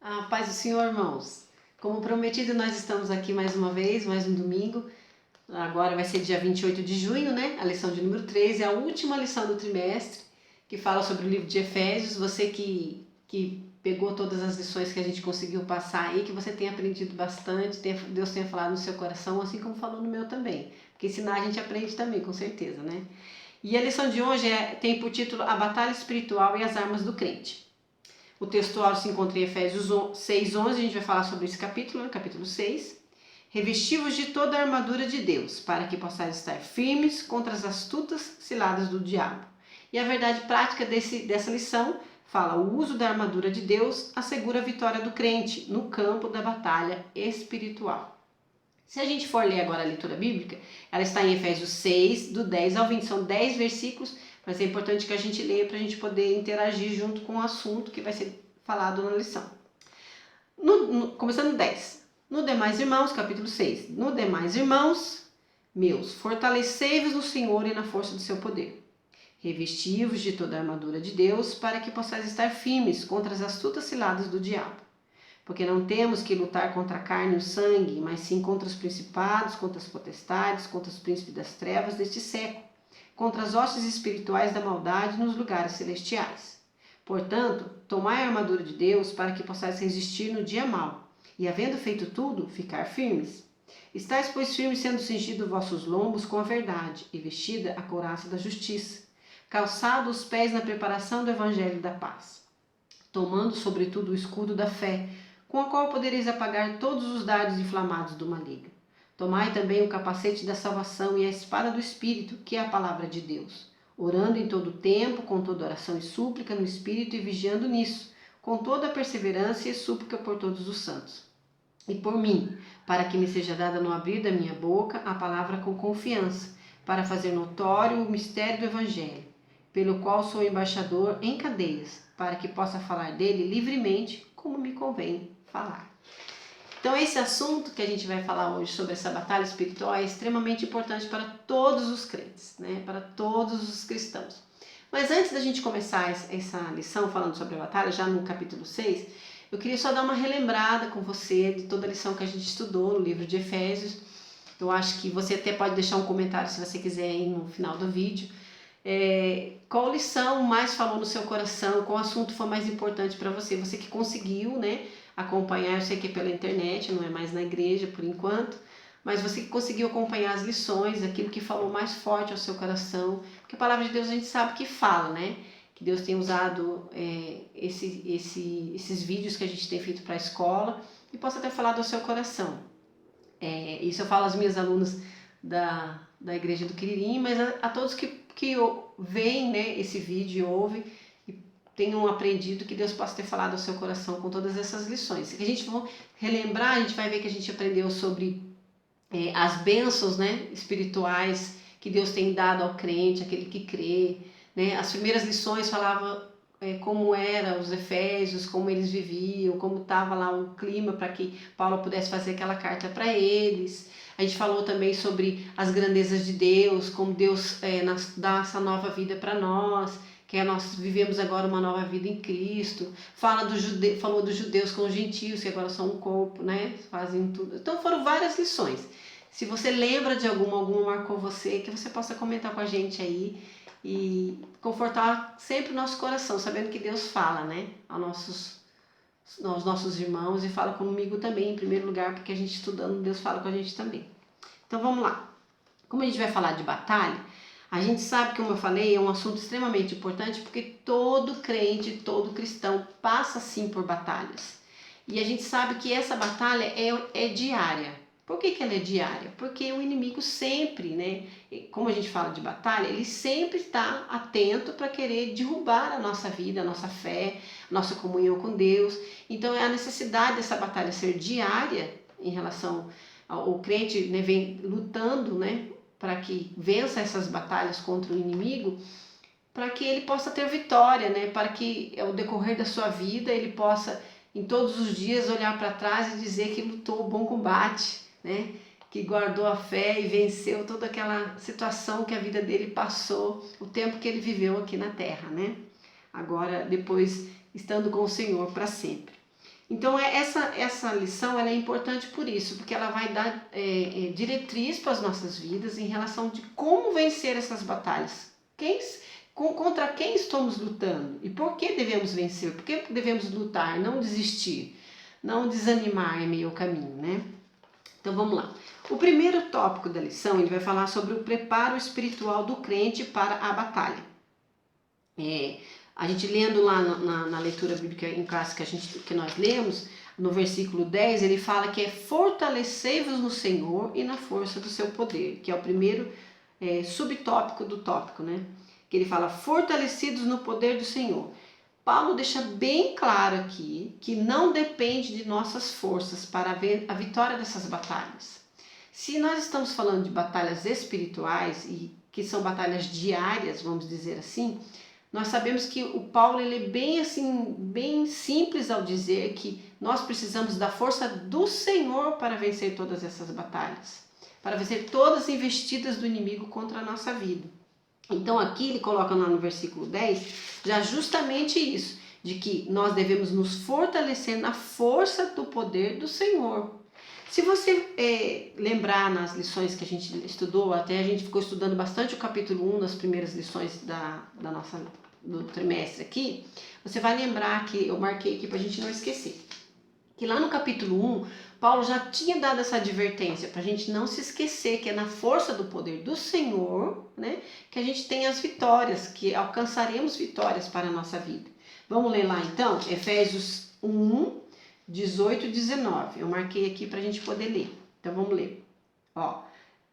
A paz do Senhor, irmãos. Como prometido, nós estamos aqui mais uma vez, mais um domingo. Agora vai ser dia 28 de junho, né? A lição de número 13, é a última lição do trimestre, que fala sobre o livro de Efésios. Você que pegou todas as lições que a gente conseguiu passar aí, que você tenha aprendido bastante, Deus tenha falado no seu coração, assim como falou no meu também. Porque ensinar a gente aprende também, com certeza, né? E a lição de hoje tem por título A Batalha Espiritual e as Armas do Crente. O textual se encontra em Efésios 6:11, a gente vai falar sobre esse capítulo, capítulo 6. Revestivos de toda a armadura de Deus, para que possais estar firmes contra as astutas ciladas do diabo. E a verdade prática dessa lição fala: o uso da armadura de Deus assegura a vitória do crente no campo da batalha espiritual. Se a gente for ler agora a leitura bíblica, ela está em Efésios 6, do 10 ao 20, são 10 versículos, mas é importante que a gente leia para a gente poder interagir junto com o assunto que vai ser falado na lição. Começando no 10. No demais irmãos, capítulo 6. No demais irmãos, meus, fortalecei-vos no Senhor e na força do seu poder. Revesti-vos de toda a armadura de Deus, para que possais estar firmes contra as astutas ciladas do diabo. Porque não temos que lutar contra a carne e o sangue, mas sim contra os principados, contra as potestades, contra os príncipes das trevas deste século, contra as hostes espirituais da maldade nos lugares celestiais. Portanto, tomai a armadura de Deus para que possais resistir no dia mau, e havendo feito tudo, ficar firmes. Estais, pois, firmes, sendo cingidos vossos lombos com a verdade, e vestida a couraça da justiça, calçado os pés na preparação do evangelho da paz, tomando sobretudo o escudo da fé, com a qual podereis apagar todos os dardos inflamados do maligno. Tomai também o capacete da salvação e a espada do Espírito, que é a palavra de Deus, orando em todo o tempo, com toda oração e súplica no Espírito e vigiando nisso, com toda a perseverança e súplica por todos os santos. E por mim, para que me seja dada no abrir da minha boca a palavra com confiança, para fazer notório o mistério do Evangelho, pelo qual sou embaixador em cadeias, para que possa falar dele livremente, como me convém falar. Então esse assunto que a gente vai falar hoje sobre essa batalha espiritual é extremamente importante para todos os crentes, né? Para todos os cristãos. Mas antes da gente começar essa lição falando sobre a batalha, já no capítulo 6, eu queria só dar uma relembrada com você de toda a lição que a gente estudou no livro de Efésios. Eu acho que você até pode deixar um comentário se você quiser aí no final do vídeo. Qual lição mais falou no seu coração, qual assunto foi mais importante para você, você que conseguiu, né, acompanhar, eu sei que é pela internet, não é mais na igreja por enquanto, mas você que conseguiu acompanhar as lições, aquilo que falou mais forte ao seu coração, porque a palavra de Deus a gente sabe que fala, né, que Deus tem usado esses vídeos que a gente tem feito para a escola e possa ter falado ao seu coração. Isso eu falo às minhas alunas da igreja do Quiririm, mas a todos que veem, né, esse vídeo e ouvem e tenham aprendido, que Deus possa ter falado ao seu coração com todas essas lições. Se a gente for relembrar, a gente vai ver que a gente aprendeu sobre as bênçãos, né, espirituais que Deus tem dado ao crente, aquele que crê, né? As primeiras lições falavam como eram os Efésios, como eles viviam, como estava lá o clima para que Paulo pudesse fazer aquela carta para eles. A gente falou também sobre as grandezas de Deus, como Deus dá essa nova vida para nós, que nós vivemos agora uma nova vida em Cristo. Falou dos judeus com os gentios, que agora são um corpo, né? Fazem tudo. Então foram várias lições. Se você lembra de alguma marcou você, que você possa comentar com a gente aí e confortar sempre o nosso coração, sabendo que Deus fala, né, aos nossos irmãos e fala comigo também, em primeiro lugar, porque a gente estudando, Deus fala com a gente também. Então vamos lá. Como a gente vai falar de batalha, a gente sabe, como eu falei, é um assunto extremamente importante, porque todo crente, todo cristão passa sim por batalhas. E a gente sabe que essa batalha é diária. Por que ela é diária? Porque o inimigo sempre, né, como a gente fala de batalha, ele sempre está atento para querer derrubar a nossa vida, a nossa fé, a nossa comunhão com Deus. Então é a necessidade dessa batalha ser diária em relação ao crente, né, vem lutando, né, para que vença essas batalhas contra o inimigo, para que ele possa ter vitória, né, para que ao decorrer da sua vida ele possa em todos os dias olhar para trás e dizer que lutou o bom combate, né? Que guardou a fé e venceu toda aquela situação que a vida dele passou, o tempo que ele viveu aqui na terra, né? Agora, depois, estando com o Senhor para sempre. Então, essa lição ela é importante por isso, porque ela vai dar diretriz para as nossas vidas em relação de como vencer essas batalhas. Contra quem estamos lutando e por que devemos vencer, por que devemos lutar, não desistir, não desanimar em meio ao caminho, né? Então vamos lá. O primeiro tópico da lição ele vai falar sobre o preparo espiritual do crente para a batalha. A gente lendo lá na leitura bíblica em classe que nós lemos, no versículo 10, ele fala que é fortalecei-vos no Senhor e na força do seu poder, que é o primeiro subtópico do tópico, né? Que ele fala fortalecidos no poder do Senhor. Paulo deixa bem claro aqui que não depende de nossas forças para ver a vitória dessas batalhas. Se nós estamos falando de batalhas espirituais e que são batalhas diárias, vamos dizer assim, nós sabemos que o Paulo ele é bem simples ao dizer que nós precisamos da força do Senhor para vencer todas essas batalhas, para vencer todas as investidas do inimigo contra a nossa vida. Então aqui ele coloca lá no versículo 10, já justamente isso, de que nós devemos nos fortalecer na força do poder do Senhor. Se você lembrar nas lições que a gente estudou, até a gente ficou estudando bastante o capítulo 1 nas primeiras lições do trimestre aqui, você vai lembrar que eu marquei aqui para a gente não esquecer, que lá no capítulo 1, Paulo já tinha dado essa advertência para a gente não se esquecer que é na força do poder do Senhor, né, que a gente tem as vitórias, que alcançaremos vitórias para a nossa vida. Vamos ler lá então, Efésios 1, 18 e 19. Eu marquei aqui para a gente poder ler. Então vamos ler.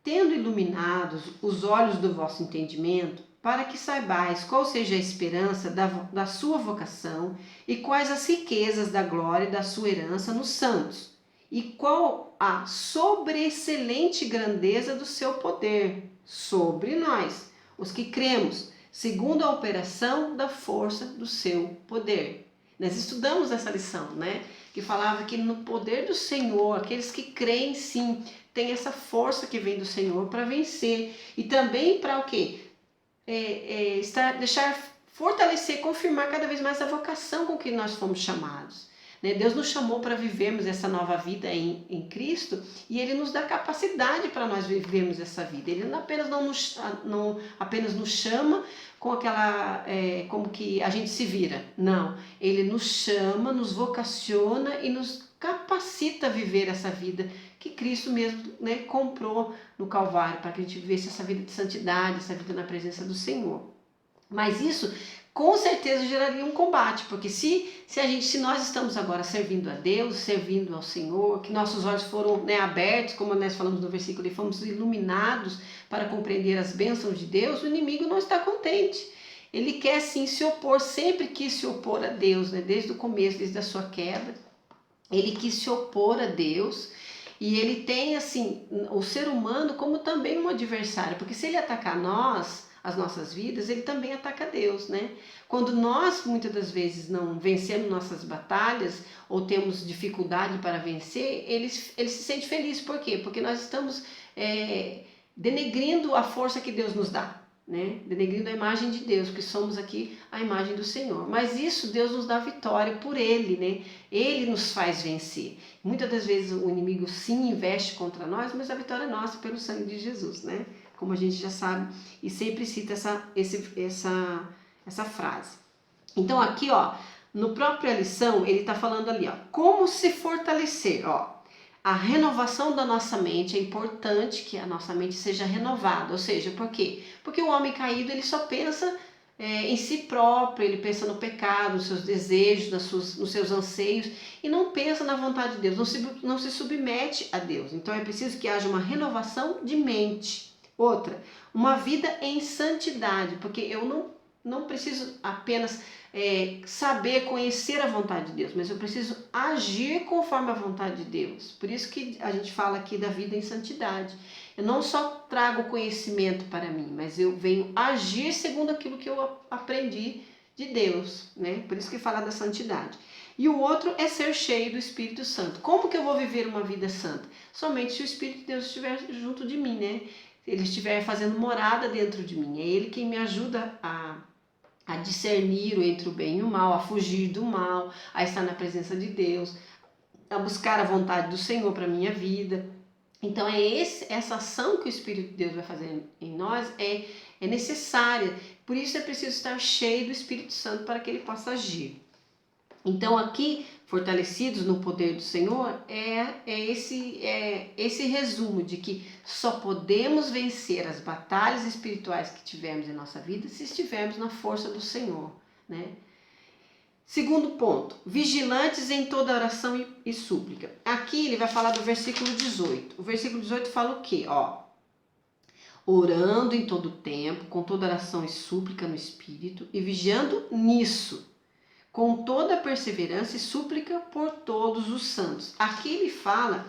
Tendo iluminados os olhos do vosso entendimento, para que saibais qual seja a esperança da sua vocação e quais as riquezas da glória da sua herança nos santos, e qual a sobreexcelente grandeza do seu poder sobre nós, os que cremos, segundo a operação da força do seu poder. Nós estudamos essa lição, né? Que falava que no poder do Senhor, aqueles que creem sim, tem essa força que vem do Senhor para vencer. E também para o quê? Fortalecer, confirmar cada vez mais a vocação com que nós fomos chamados. Né? Deus nos chamou para vivermos essa nova vida em Cristo e Ele nos dá capacidade para nós vivermos essa vida. Ele não apenas nos chama com aquela, como que a gente se vira. Não, Ele nos chama, nos vocaciona e nos capacita a viver essa vida que Cristo mesmo, né, comprou no Calvário, para que a gente vivesse essa vida de santidade, essa vida na presença do Senhor. Mas isso com certeza geraria um combate, porque se nós estamos agora servindo a Deus, servindo ao Senhor, que nossos olhos foram, né, abertos, como nós falamos no versículo, e fomos iluminados para compreender as bênçãos de Deus, o inimigo não está contente. Ele quer sim se opor, sempre quis se opor a Deus, né, desde o começo, desde a sua queda, ele quis se opor a Deus. E ele tem, assim, o ser humano como também um adversário, porque se ele atacar nós, as nossas vidas, ele também ataca Deus, né? Quando nós, muitas das vezes, não vencemos nossas batalhas ou temos dificuldade para vencer, ele se sente feliz. Por quê? Porque nós estamos denegrindo a força que Deus nos dá, né? Denegrindo a imagem de Deus, que somos aqui a imagem do Senhor. Mas isso Deus nos dá vitória por Ele, né? Ele nos faz vencer. Muitas das vezes o inimigo sim investe contra nós, mas a vitória é nossa pelo sangue de Jesus, né? Como a gente já sabe e sempre cita essa frase. Então aqui, no própria lição, ele está falando ali, como se fortalecer, a renovação da nossa mente. É importante que a nossa mente seja renovada, ou seja, por quê? Porque o homem caído ele só pensa em si próprio, ele pensa no pecado, nos seus desejos, nos seus anseios e não pensa na vontade de Deus, não se submete a Deus. Então é preciso que haja uma renovação de mente. Outra, uma vida em santidade, porque eu não preciso apenas saber, conhecer a vontade de Deus, mas eu preciso agir conforme a vontade de Deus. Por isso que a gente fala aqui da vida em santidade. Eu não só trago conhecimento para mim, mas eu venho agir segundo aquilo que eu aprendi de Deus, né? Por isso que fala da santidade. E o outro é ser cheio do Espírito Santo. Como que eu vou viver uma vida santa? Somente se o Espírito de Deus estiver junto de mim, né? Ele estiver fazendo morada dentro de mim. É Ele quem me ajuda a a discernir entre o bem e o mal, a fugir do mal, a estar na presença de Deus, a buscar a vontade do Senhor para a minha vida. Então essa ação que o Espírito de Deus vai fazer em nós é necessária. Por isso é preciso estar cheio do Espírito Santo para que ele possa agir. Então aqui, fortalecidos no poder do Senhor, esse resumo de que só podemos vencer as batalhas espirituais que tivermos em nossa vida se estivermos na força do Senhor, né? Segundo ponto, vigilantes em toda oração e súplica. Aqui ele vai falar do versículo 18. O versículo 18 fala o quê? Orando em todo tempo, com toda oração e súplica no Espírito, e vigiando nisso, com toda perseverança e súplica por todos os santos. Aqui ele fala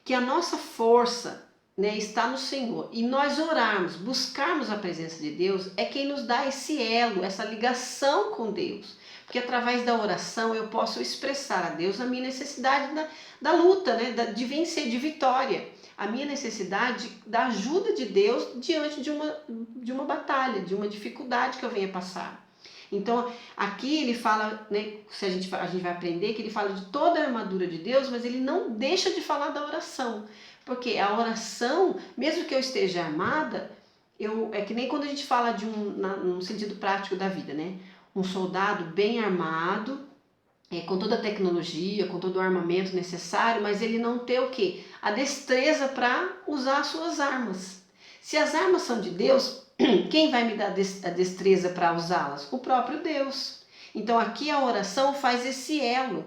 que a nossa força, né, está no Senhor. E nós orarmos, buscarmos a presença de Deus, é quem nos dá esse elo, essa ligação com Deus. Porque através da oração eu posso expressar a Deus a minha necessidade da luta, né, de vencer, de vitória. A minha necessidade da ajuda de Deus diante de uma batalha, de uma dificuldade que eu venha passar. Então, aqui ele fala, né, a gente vai aprender que ele fala de toda a armadura de Deus, mas ele não deixa de falar da oração. Porque a oração, mesmo que eu esteja armada, é que nem quando a gente fala num sentido prático da vida, né? Um soldado bem armado, com toda a tecnologia, com todo o armamento necessário, mas ele não tem o quê? A destreza para usar as suas armas. Se as armas são de Deus, quem vai me dar a destreza para usá-las? O próprio Deus. Então aqui a oração faz esse elo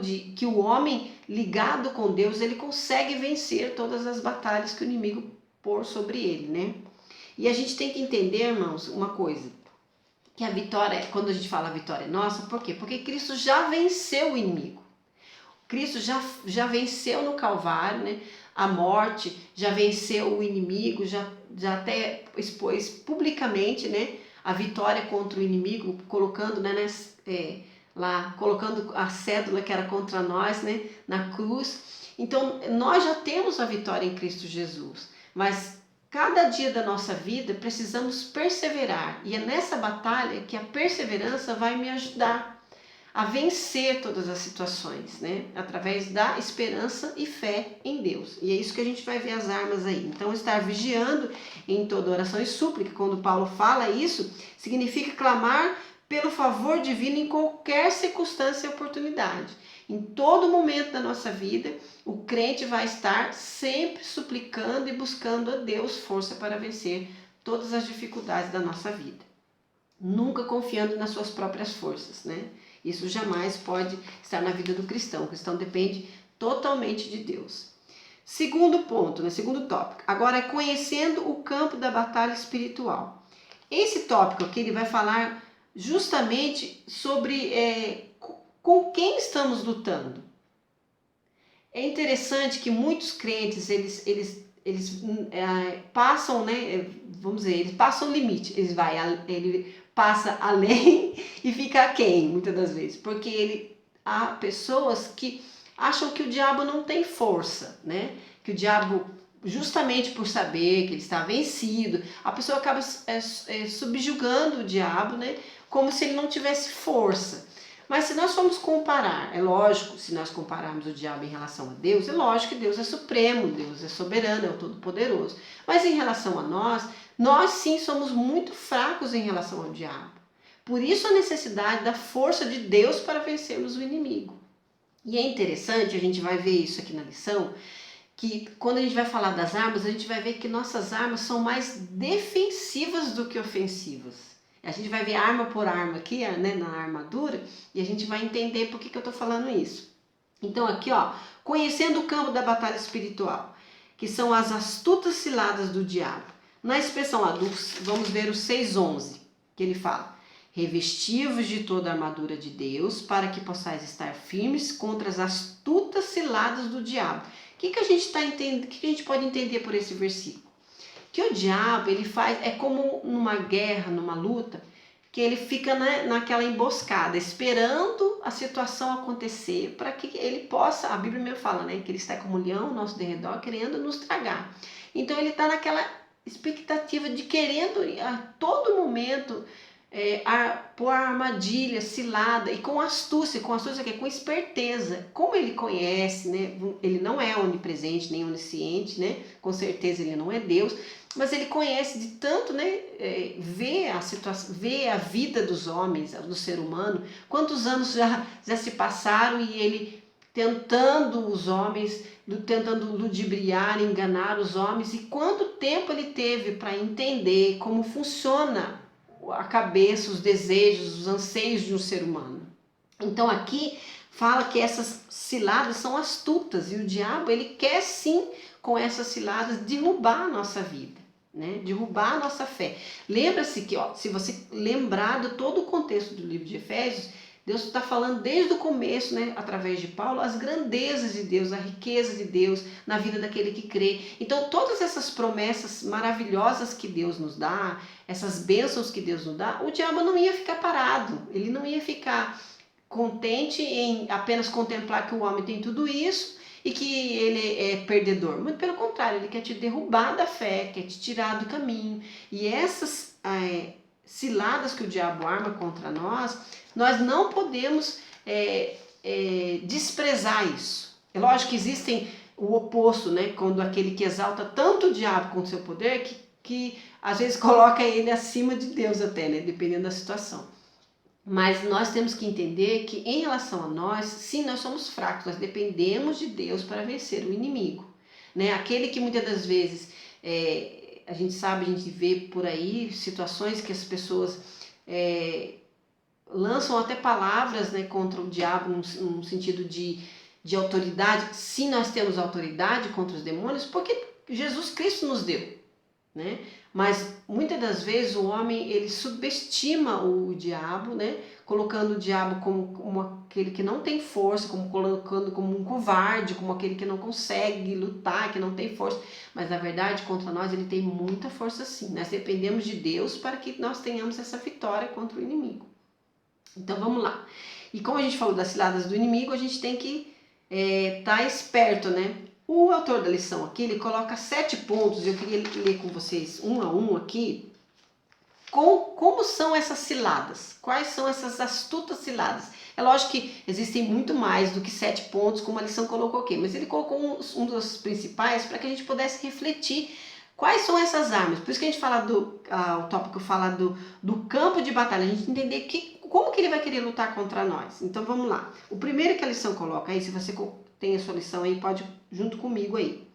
de que o homem ligado com Deus, ele consegue vencer todas as batalhas que o inimigo pôr sobre ele, né? E a gente tem que entender, irmãos, uma coisa, que a vitória, quando a gente fala a vitória é nossa, por quê? Porque Cristo já venceu o inimigo. Cristo já venceu no Calvário, né? A morte, já venceu o inimigo, já até expôs publicamente, né, a vitória contra o inimigo, colocando, né, lá, colocando a cédula que era contra nós, né, na cruz. Então, nós já temos a vitória em Cristo Jesus, mas cada dia da nossa vida precisamos perseverar, e é nessa batalha que a perseverança vai me ajudar a vencer todas as situações, né? Através da esperança e fé em Deus. E é isso que a gente vai ver as armas aí. Então, estar vigiando em toda oração e súplica, quando Paulo fala isso, significa clamar pelo favor divino em qualquer circunstância e oportunidade. Em todo momento da nossa vida, o crente vai estar sempre suplicando e buscando a Deus força para vencer todas as dificuldades da nossa vida. Nunca confiando nas suas próprias forças, né? Isso jamais pode estar na vida do cristão. O cristão depende totalmente de Deus. Segundo ponto, né? Segundo tópico. Agora é conhecendo o campo da batalha espiritual. Esse tópico aqui ele vai falar justamente sobre com quem estamos lutando. É interessante que muitos crentes eles passam, né? Vamos dizer, eles passam o limite. Ele passa além e fica aquém, muitas das vezes, porque há pessoas que acham que o diabo não tem força, né? Que o diabo, justamente por saber que ele está vencido, a pessoa acaba subjugando o diabo, né? Como se ele não tivesse força. Mas se nós formos comparar, é lógico, se nós compararmos o diabo em relação a Deus, é lógico que Deus é supremo, Deus é soberano, é o Todo-Poderoso. Mas em relação a nós sim somos muito fracos em relação ao diabo. Por isso a necessidade da força de Deus para vencermos o inimigo. E é interessante, a gente vai ver isso aqui na lição, que quando a gente vai falar das armas, a gente vai ver que nossas armas são mais defensivas do que ofensivas. A gente vai ver arma por arma aqui, né, na armadura, e a gente vai entender por que eu estou falando isso. Então aqui, conhecendo o campo da batalha espiritual, que são as astutas ciladas do diabo. Na expressão lá, vamos ver o 6:11, que ele fala: revesti-vos de toda a armadura de Deus, para que possais estar firmes contra as astutas ciladas do diabo. O que a gente pode entender por esse versículo? Que o diabo, ele faz, é como numa guerra, numa luta, que ele fica naquela emboscada, esperando a situação acontecer, para que ele possa, a Bíblia mesmo fala, né, que ele está como um leão ao nosso derredor, querendo nos tragar. Então ele está naquela expectativa de querendo a todo momento pôr armadilha, cilada e com astúcia que com esperteza. Como ele conhece, né? Ele não é onipresente nem onisciente, né? Com certeza ele não é Deus, mas ele conhece de tanto, né? Ver a situação, ver a vida dos homens, do ser humano. Quantos anos já se passaram e ele tentando os homens, tentando ludibriar, enganar os homens, e quanto tempo ele teve para entender como funciona a cabeça, os desejos, os anseios de um ser humano. Então aqui fala que essas ciladas são astutas e o diabo ele quer sim com essas ciladas derrubar a nossa vida, né? Derrubar a nossa fé. Lembra-se que, se você lembrar de todo o contexto do livro de Efésios, Deus está falando desde o começo, né, através de Paulo, as grandezas de Deus, a riqueza de Deus na vida daquele que crê. Então, todas essas promessas maravilhosas que Deus nos dá, essas bênçãos que Deus nos dá, o diabo não ia ficar parado, ele não ia ficar contente em apenas contemplar que o homem tem tudo isso e que ele é perdedor. Muito pelo contrário, ele quer te derrubar da fé, quer te tirar do caminho. E essas ciladas que o diabo arma contra nós não podemos desprezar isso. É lógico que existem o oposto, né? Quando aquele que exalta tanto o diabo com o seu poder que às vezes coloca ele acima de Deus até, né? Dependendo da situação. Mas nós temos que entender que em relação a nós, sim, nós somos fracos, nós dependemos de Deus para vencer o inimigo, né? Aquele que muitas das vezes a gente sabe, a gente vê por aí situações que as pessoas lançam até palavras, né, contra o diabo num sentido de autoridade. Sim, nós temos autoridade contra os demônios porque Jesus Cristo nos deu, né? Mas muitas das vezes o homem ele subestima o diabo, né? Colocando o diabo como aquele que não tem força, colocando como um covarde, como aquele que não consegue lutar, que não tem força. Mas na verdade contra nós ele tem muita força sim. Nós dependemos de Deus para que nós tenhamos essa vitória contra o inimigo. Então vamos lá. E como a gente falou das ciladas do inimigo, a gente tem que estar esperto, né? O autor da lição aqui, ele coloca 7 pontos, eu queria ler com vocês um a um aqui, como são essas ciladas, quais são essas astutas ciladas. É lógico que existem muito mais do que 7 pontos, como a lição colocou aqui, mas ele colocou um dos principais para que a gente pudesse refletir quais são essas armas. Por isso que a gente fala o tópico fala do campo de batalha, a gente entender como que ele vai querer lutar contra nós. Então vamos lá. O primeiro que a lição coloca aí, se você tem a sua lição aí, pode junto comigo aí.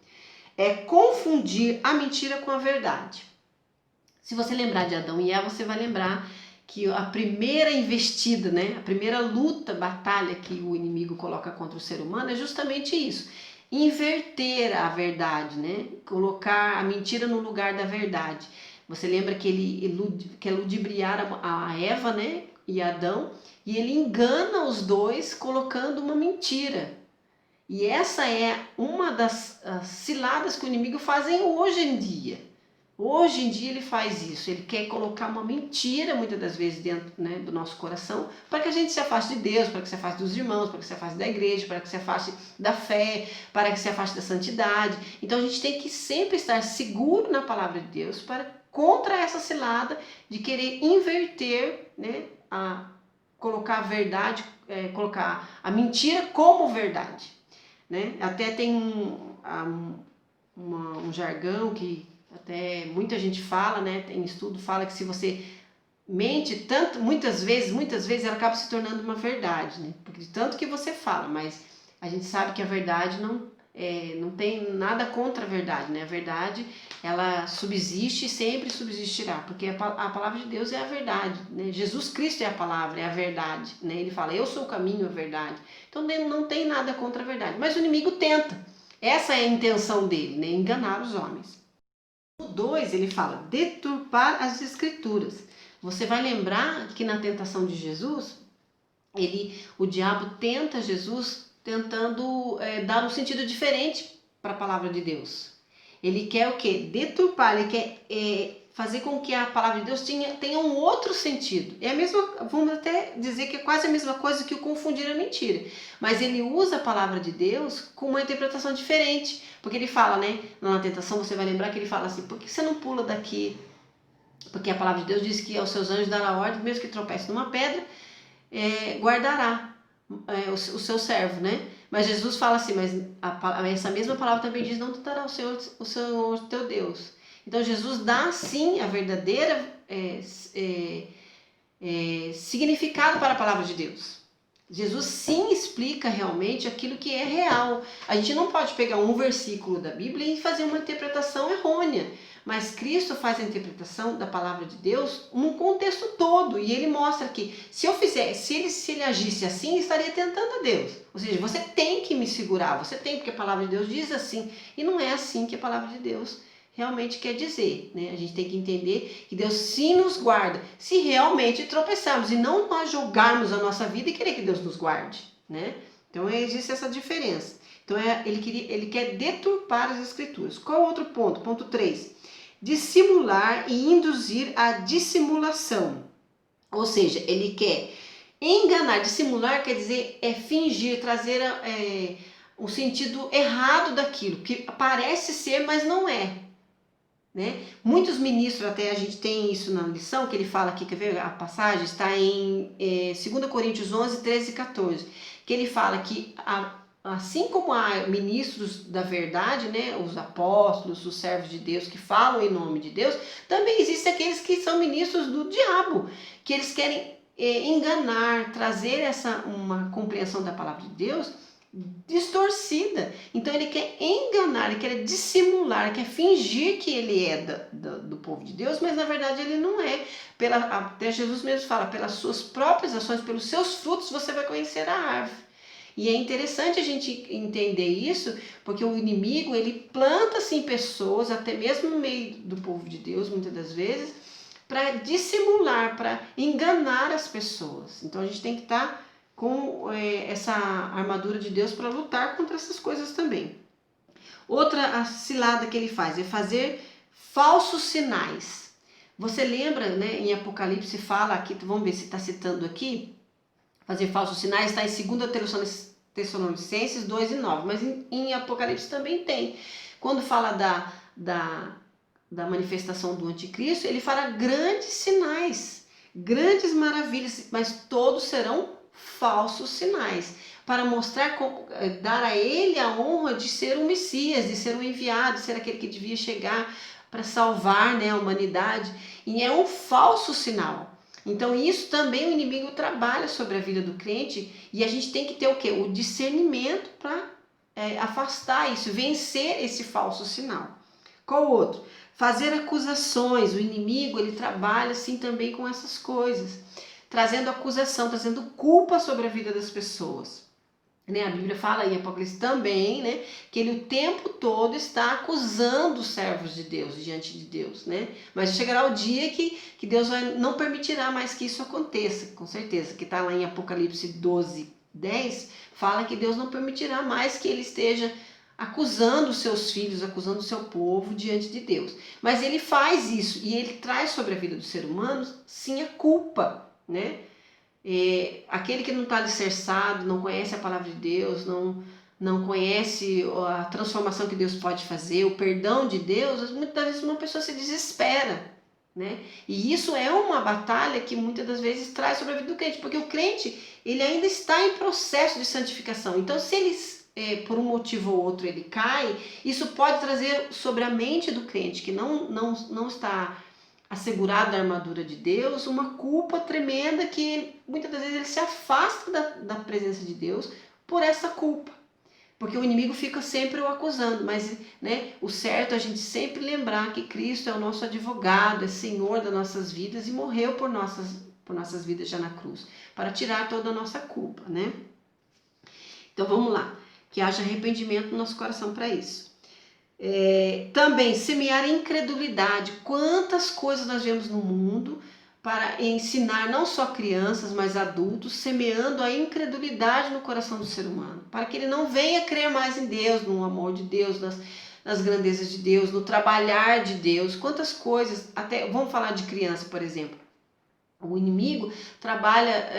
É confundir a mentira com a verdade. Se você lembrar de Adão e Eva, você vai lembrar que a primeira investida, né, a primeira luta, batalha que o inimigo coloca contra o ser humano é justamente isso. Inverter a verdade, né? Colocar a mentira no lugar da verdade. Você lembra que ele quer ludibriar a Eva, né, e Adão, e ele engana os dois colocando uma mentira. E essa é uma das ciladas que o inimigo fazem hoje em dia. Hoje em dia ele faz isso, ele quer colocar uma mentira muitas das vezes dentro, né, do nosso coração, para que a gente se afaste de Deus, para que se afaste dos irmãos, para que se afaste da igreja, para que se afaste da fé, para que se afaste da santidade. Então a gente tem que sempre estar seguro na palavra de Deus contra essa cilada de querer inverter, né, colocar a verdade, colocar a mentira como verdade, né? Até tem um jargão que até muita gente fala, né? Tem estudo fala que se você mente tanto, muitas vezes ela acaba se tornando uma verdade, né? Porque de tanto que você fala, mas a gente sabe que a verdade não tem nada contra a verdade, né? A verdade, ela subsiste e sempre subsistirá, porque a palavra de Deus é a verdade, né? Jesus Cristo é a palavra, é a verdade, né? Ele fala, eu sou o caminho, a verdade. Então não tem nada contra a verdade, mas o inimigo tenta. Essa é a intenção dele, né? Enganar os homens. No 2 ele fala, deturpar as escrituras. Você vai lembrar que na tentação de Jesus, o diabo tenta Jesus tentando dar um sentido diferente para a palavra de Deus. Ele quer o quê? Deturpar, ele quer fazer com que a palavra de Deus tenha um outro sentido. É a mesma, vamos até dizer que é quase a mesma coisa que o confundir a mentira. Mas ele usa a palavra de Deus com uma interpretação diferente. Porque ele fala, né? Na tentação você vai lembrar que ele fala assim, por que você não pula daqui Porque a palavra de Deus diz que aos seus anjos dará ordem, mesmo que tropece numa pedra, guardará o seu servo, né? Mas Jesus fala assim, mas essa mesma palavra também diz, não tentará o Senhor teu Deus. Então Jesus dá sim a verdadeira significado para a palavra de Deus. Jesus sim explica realmente aquilo que é real. A gente não pode pegar um versículo da Bíblia e fazer uma interpretação errônea, mas Cristo faz a interpretação da palavra de Deus num contexto todo, e ele mostra que se ele agisse assim, estaria tentando a Deus. Ou seja, você tem que me segurar, você tem, porque a palavra de Deus diz assim, e não é assim que a palavra de Deus realmente quer dizer, né? A gente tem que entender que Deus sim nos guarda, se realmente tropeçarmos, e não nós julgarmos a nossa vida e querer que Deus nos guarde, né? Então existe essa diferença. Então ele quer deturpar as escrituras. Qual outro ponto? Ponto 3. Dissimular e induzir a dissimulação. Ou seja, ele quer enganar. Dissimular quer dizer fingir, trazer um sentido errado daquilo, que parece ser, mas não é. Né? Muitos ministros, até a gente tem isso na lição, que ele fala aqui, quer ver a passagem? Está em 2 Coríntios 11, 13 e 14, que ele fala que assim como há ministros da verdade, né, os apóstolos, os servos de Deus que falam em nome de Deus, também existem aqueles que são ministros do diabo, que eles querem enganar, trazer uma compreensão da palavra de Deus distorcida. Então ele quer enganar, ele quer dissimular, ele quer fingir que ele é do povo de Deus, mas na verdade ele não é. Até Jesus mesmo fala, pelas suas próprias ações, pelos seus frutos você vai conhecer a árvore. E é interessante a gente entender isso, porque o inimigo, ele planta assim pessoas, até mesmo no meio do povo de Deus, muitas das vezes, para dissimular, para enganar as pessoas. Então a gente tem que estar com essa armadura de Deus para lutar contra essas coisas também. Outra cilada que ele faz é fazer falsos sinais. Você lembra, né, em Apocalipse fala aqui, vamos ver se está citando aqui, fazer falsos sinais, está em 2 Tessalonicenses 2 e 9, mas em Apocalipse também tem. Quando fala da manifestação do anticristo, ele fala grandes sinais, grandes maravilhas, mas todos serão falsos sinais, para mostrar, dar a ele a honra de ser um Messias, de ser um enviado, de ser aquele que devia chegar para salvar, né, a humanidade, e é um falso sinal. Então isso também o inimigo trabalha sobre a vida do crente, e a gente tem que ter o quê? O discernimento para afastar isso, vencer esse falso sinal. Qual outro? Fazer acusações. O inimigo, ele trabalha assim também com essas coisas, trazendo acusação, trazendo culpa sobre a vida das pessoas. Né? A Bíblia fala em Apocalipse também, né, que ele o tempo todo está acusando os servos de Deus diante de Deus. Né? Mas chegará o dia que Deus não permitirá mais que isso aconteça, com certeza. Que está lá em Apocalipse 12, 10, fala que Deus não permitirá mais que ele esteja acusando os seus filhos, acusando o seu povo diante de Deus. Mas ele faz isso e ele traz sobre a vida do ser humano, sim, a culpa. Né? Aquele que não está alicerçado, não conhece a palavra de Deus, não conhece a transformação que Deus pode fazer, o perdão de Deus, muitas vezes uma pessoa se desespera. Né? E isso é uma batalha que muitas das vezes traz sobre a vida do crente, porque o crente ele ainda está em processo de santificação. Então, se ele por um motivo ou outro ele cai, isso pode trazer sobre a mente do crente que não está assegurado da armadura de Deus, uma culpa tremenda que muitas das vezes ele se afasta da presença de Deus por essa culpa. Porque o inimigo fica sempre o acusando, mas né, o certo é a gente sempre lembrar que Cristo é o nosso advogado, é Senhor das nossas vidas e morreu por nossas vidas já na cruz, para tirar toda a nossa culpa. Né? Então vamos lá, que haja arrependimento no nosso coração para isso. Também semear incredulidade. Quantas coisas nós vemos no mundo para ensinar não só crianças, mas adultos, semeando a incredulidade no coração do ser humano, para que ele não venha crer mais em Deus, no amor de Deus, nas grandezas de Deus, no trabalhar de Deus. Quantas coisas, até vamos falar de criança, por exemplo. O inimigo trabalha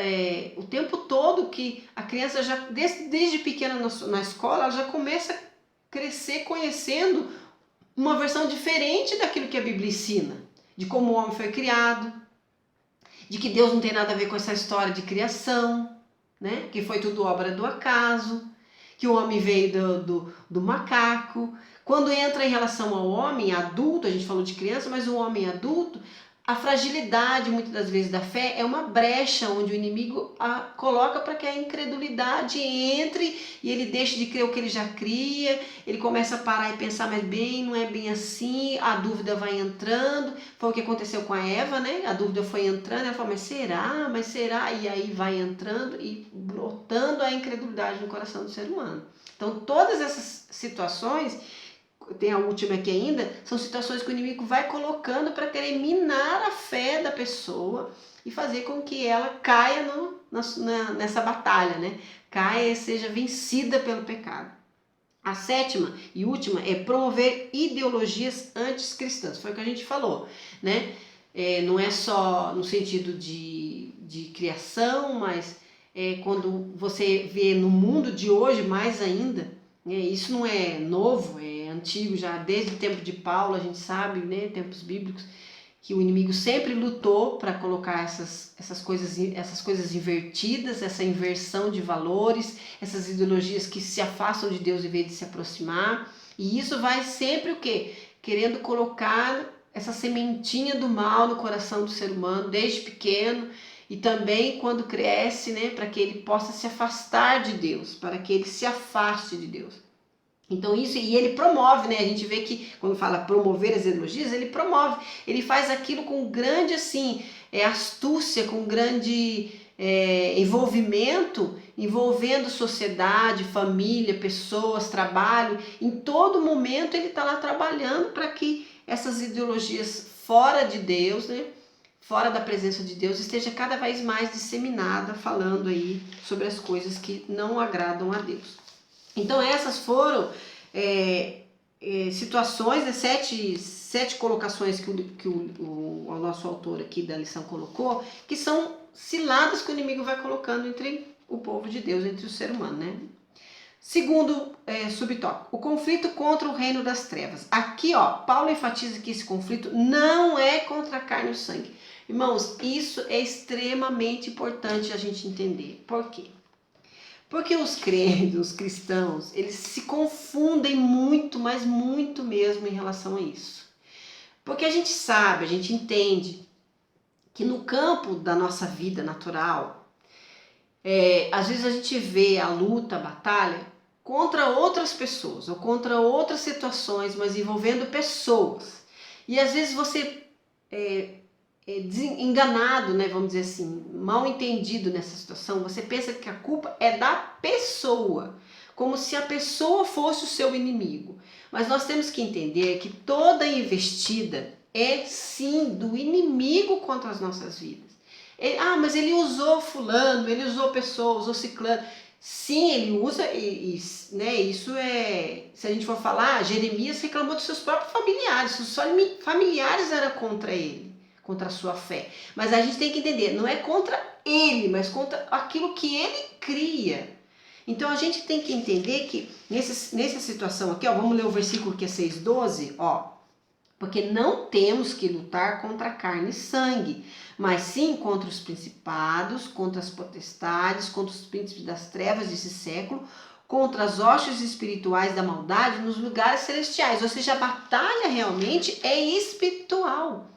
o tempo todo que a criança já desde pequena na escola ela já começa a crescer conhecendo uma versão diferente daquilo que a Bíblia ensina. de como o homem foi criado, de que Deus não tem nada a ver com essa história de criação, né? Que foi tudo obra do acaso, que o homem veio do macaco. Quando entra em relação ao homem adulto, a gente falou de criança, mas o homem adulto, a fragilidade muitas das vezes da fé é uma brecha onde o inimigo a coloca para que a incredulidade entre e ele deixe de crer o que ele já cria, ele começa a parar e pensar, mas bem, não é bem assim, a dúvida vai entrando, foi o que aconteceu com a Eva, né? A dúvida foi entrando, ela falou, mas será? E aí vai entrando e brotando a incredulidade no coração do ser humano. Então todas essas situações, tem a última aqui ainda, são situações que o inimigo vai colocando para querer minar a fé da pessoa e fazer com que ela caia nessa batalha, né? Caia e seja vencida pelo pecado. A sétima e última é promover ideologias anticristãs. Foi o que a gente falou, né? Não é só no sentido de criação, mas quando você vê no mundo de hoje mais ainda, né? Isso não é novo, antigo já, desde o tempo de Paulo, a gente sabe, né, tempos bíblicos, que o inimigo sempre lutou para colocar essas coisas invertidas, essa inversão de valores, essas ideologias que se afastam de Deus em vez de se aproximar. E isso vai sempre o quê? Querendo colocar essa sementinha do mal no coração do ser humano desde pequeno e também quando cresce, né, para que ele possa se afastar de Deus, para que ele se afaste de Deus. Então isso, e ele promove, né? A gente vê que quando fala promover as ideologias, ele promove, ele faz aquilo com grande assim, astúcia, com grande envolvimento, envolvendo sociedade, família, pessoas, trabalho. Em todo momento ele está lá trabalhando para que essas ideologias fora de Deus, né? Fora da presença de Deus, esteja cada vez mais disseminada, falando aí sobre as coisas que não agradam a Deus. Então essas foram situações, né, sete colocações que o nosso autor aqui da lição colocou, que são ciladas que o inimigo vai colocando entre o povo de Deus, entre o ser humano, né? Segundo subtópico, o conflito contra o reino das trevas. Aqui, Paulo enfatiza que esse conflito não é contra a carne e o sangue. Irmãos, isso é extremamente importante a gente entender. Por quê? Porque os crentes, os cristãos, eles se confundem muito, mas muito mesmo em relação a isso. Porque a gente sabe, a gente entende que no campo da nossa vida natural, às vezes a gente vê a luta, a batalha contra outras pessoas ou contra outras situações, mas envolvendo pessoas. E às vezes você enganado, né, vamos dizer assim, mal entendido nessa situação, você pensa que a culpa é da pessoa, como se a pessoa fosse o seu inimigo. Mas nós temos que entender que toda investida é sim do inimigo contra as nossas vidas. Mas ele usou fulano, ele usou pessoa, usou ciclano. Sim, ele usa, né, isso se a gente for falar, Jeremias reclamou dos seus próprios familiares, os familiares eram contra ele, contra a sua fé. Mas a gente tem que entender, não é contra ele, mas contra aquilo que ele cria. Então a gente tem que entender que nessa situação aqui, vamos ler o versículo que é 6:12, porque não temos que lutar contra carne e sangue, mas sim contra os principados, contra as potestades, contra os príncipes das trevas desse século, contra as hostes espirituais da maldade nos lugares celestiais. Ou seja, a batalha realmente é espiritual.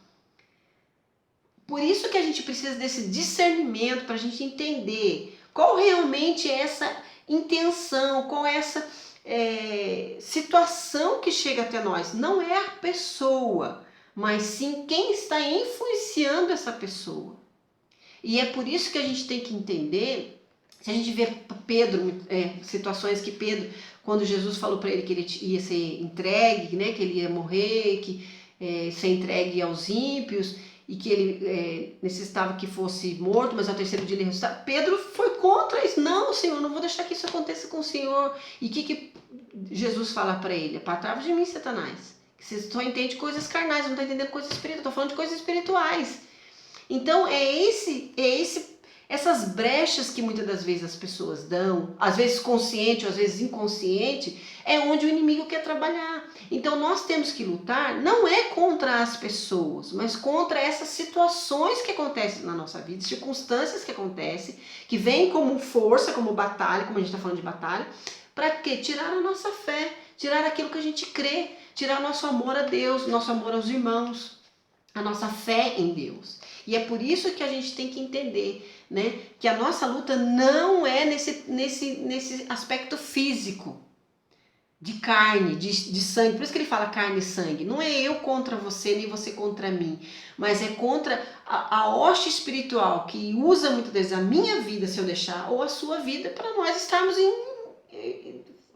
Por isso que a gente precisa desse discernimento para a gente entender qual realmente é essa intenção, qual é essa situação que chega até nós. Não é a pessoa, mas sim quem está influenciando essa pessoa. E é por isso que a gente tem que entender, se a gente vê Pedro, situações que Pedro, quando Jesus falou para ele que ele ia ser entregue, né, que ele ia morrer, que ser entregue aos ímpios, e que ele necessitava que fosse morto, mas ao terceiro dia ele ressuscitar. Pedro foi contra isso. Não, Senhor, não vou deixar que isso aconteça com o Senhor. E o que Jesus fala para ele? Apartai-vos de mim, Satanás. Você só entende coisas carnais, não está entendendo coisas espirituais. Estou falando de coisas espirituais. Então, essas brechas que muitas das vezes as pessoas dão, às vezes consciente ou às vezes inconsciente, é onde o inimigo quer trabalhar. Então nós temos que lutar não é contra as pessoas, mas contra essas situações que acontecem na nossa vida, circunstâncias que acontecem, que vêm como força, como batalha, como a gente está falando de batalha, para quê? Tirar a nossa fé, tirar aquilo que a gente crê, tirar o nosso amor a Deus, nosso amor aos irmãos, a nossa fé em Deus. E é por isso que a gente tem que entender, né, que a nossa luta não é nesse aspecto físico, de carne, de sangue. Por isso que ele fala carne e sangue. Não é eu contra você, nem você contra mim, mas é contra a hoste espiritual que usa muitas vezes a minha vida, se eu deixar, ou a sua vida, para nós estarmos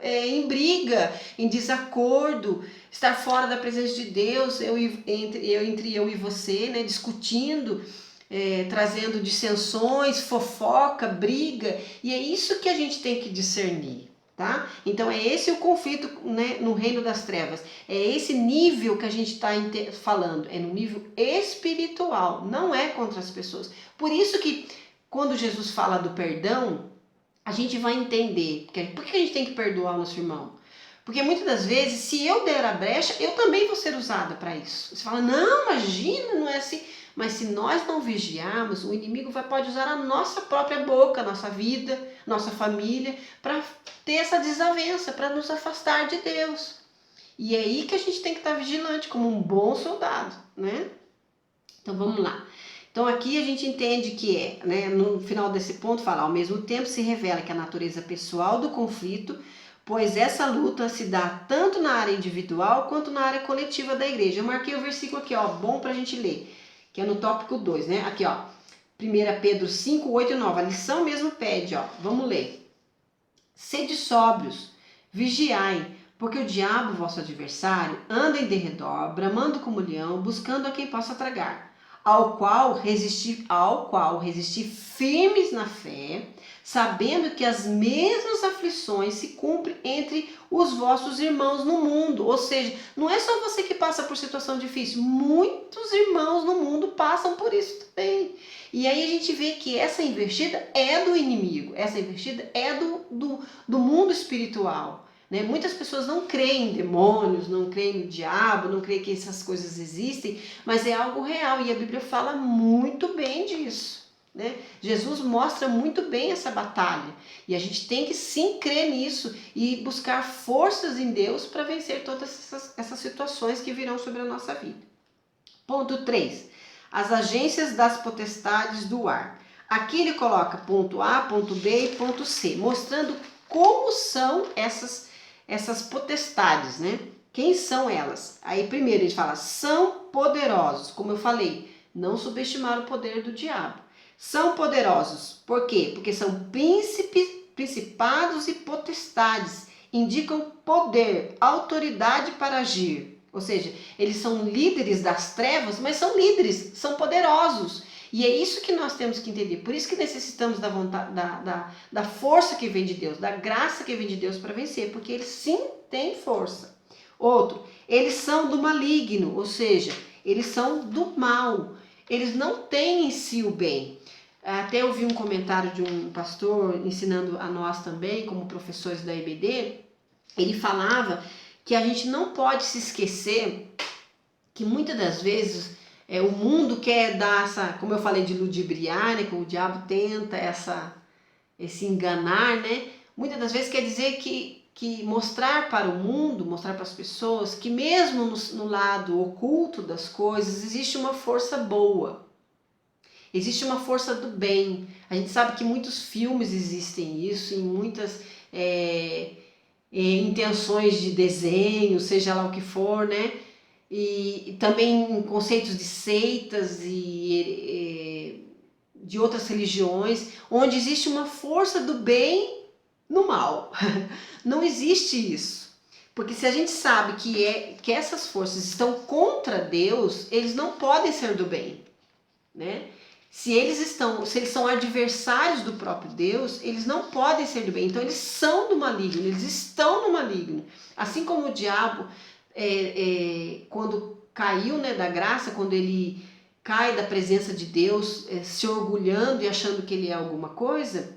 em briga, em desacordo, estar fora da presença de Deus, entre eu e você, né, discutindo, trazendo dissensões, fofoca, briga, e é isso que a gente tem que discernir. Tá? Então é esse o conflito, né, no reino das trevas, é esse nível que a gente está falando, é no nível espiritual, não é contra as pessoas. Por isso que quando Jesus fala do perdão, a gente vai entender por que a gente tem que perdoar o nosso irmão. Porque muitas das vezes, se eu der a brecha, eu também vou ser usada para isso. Você fala, não, imagina, não é assim. Mas se nós não vigiarmos, o inimigo pode usar a nossa própria boca, a nossa vida, nossa família, para ter essa desavença, para nos afastar de Deus. E é aí que a gente tem que estar vigilante, como um bom soldado, né? Então vamos lá. Então aqui a gente entende que né, no final desse ponto fala, ao mesmo tempo se revela que a natureza pessoal do conflito, pois essa luta se dá tanto na área individual quanto na área coletiva da igreja. Eu marquei o versículo aqui, ó, bom pra gente ler, que é no tópico 2, né? Aqui, ó, 1 Pedro 5, 8 e 9, a lição mesmo pede, ó, vamos ler. Sede sóbrios, vigiai, porque o diabo, vosso adversário, anda em derredor, bramando como leão, buscando a quem possa tragar, ao qual resistir firmes na fé, sabendo que as mesmas aflições se cumprem entre os vossos irmãos no mundo. Ou seja, não é só você que passa por situação difícil, muitos irmãos no mundo passam por isso também. E aí a gente vê que essa investida é do inimigo, essa investida é do mundo espiritual. Né? Muitas pessoas não creem em demônios, não creem no diabo, não creem que essas coisas existem, mas é algo real e a Bíblia fala muito bem disso. Né? Jesus mostra muito bem essa batalha e a gente tem que sim crer nisso e buscar forças em Deus para vencer todas essas situações que virão sobre a nossa vida. Ponto 3. As agências das potestades do ar. Aqui ele coloca ponto A, ponto B e ponto C, mostrando como são essas potestades, né? Quem são elas? Aí primeiro ele fala, são poderosos, como eu falei, não subestimar o poder do diabo. São poderosos, por quê? Porque são principados e potestades, indicam poder, autoridade para agir. Ou seja, eles são líderes das trevas, mas são líderes, são poderosos. E é isso que nós temos que entender. Por isso que necessitamos da vontade, da força que vem de Deus, da graça que vem de Deus para vencer, porque eles sim têm força. Outro, eles são do maligno, ou seja, eles são do mal. Eles não têm em si o bem. Até eu vi um comentário de um pastor ensinando a nós também, como professores da EBD, ele falava que a gente não pode se esquecer que muitas das vezes o mundo quer dar essa, como eu falei, de ludibriar, né, que o diabo tenta esse enganar, né? Muitas das vezes quer dizer que mostrar para o mundo, mostrar para as pessoas que mesmo no lado oculto das coisas existe uma força boa. Existe uma força do bem. A gente sabe que muitos filmes existem isso, em muitas intenções de desenho, seja lá o que for, né? E também em conceitos de seitas e de outras religiões, onde existe uma força do bem no mal. Não existe isso. Porque se a gente sabe que essas forças estão contra Deus, eles não podem ser do bem, né? Se eles são adversários do próprio Deus, eles não podem ser do bem. Então eles são do maligno, eles estão no maligno. Assim como o diabo, quando caiu, né, da graça, quando ele cai da presença de Deus, se orgulhando e achando que ele é alguma coisa,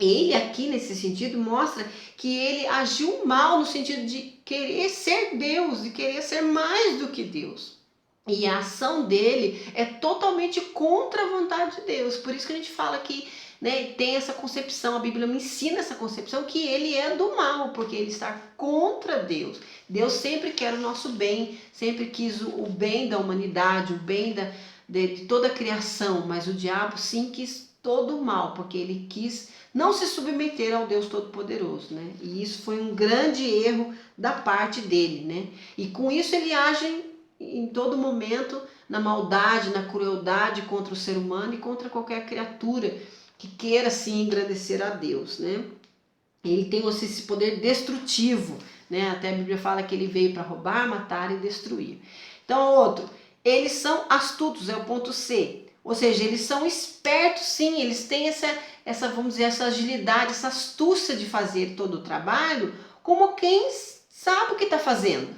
Ele aqui, nesse sentido, mostra que ele agiu mal no sentido de querer ser Deus, de querer ser mais do que Deus. E a ação dele é totalmente contra a vontade de Deus. Por isso que a gente fala que, né, tem essa concepção, a Bíblia me ensina essa concepção, que ele é do mal, porque ele está contra Deus. Deus sempre quer o nosso bem, sempre quis o bem da humanidade, o bem de toda a criação, mas o diabo sim quis todo o mal, porque ele quis não se submeter ao Deus Todo-Poderoso, né? E isso foi um grande erro da parte dele, né? E com isso ele age em todo momento na maldade, na crueldade contra o ser humano e contra qualquer criatura que queira sim engrandecer a Deus, né? Ele tem esse poder destrutivo, né? Até a Bíblia fala que ele veio para roubar, matar e destruir. Então, outro, eles são astutos, é o ponto C. Ou seja, eles são espertos sim, eles têm essa, vamos dizer, essa agilidade, essa astúcia de fazer todo o trabalho como quem sabe o que está fazendo.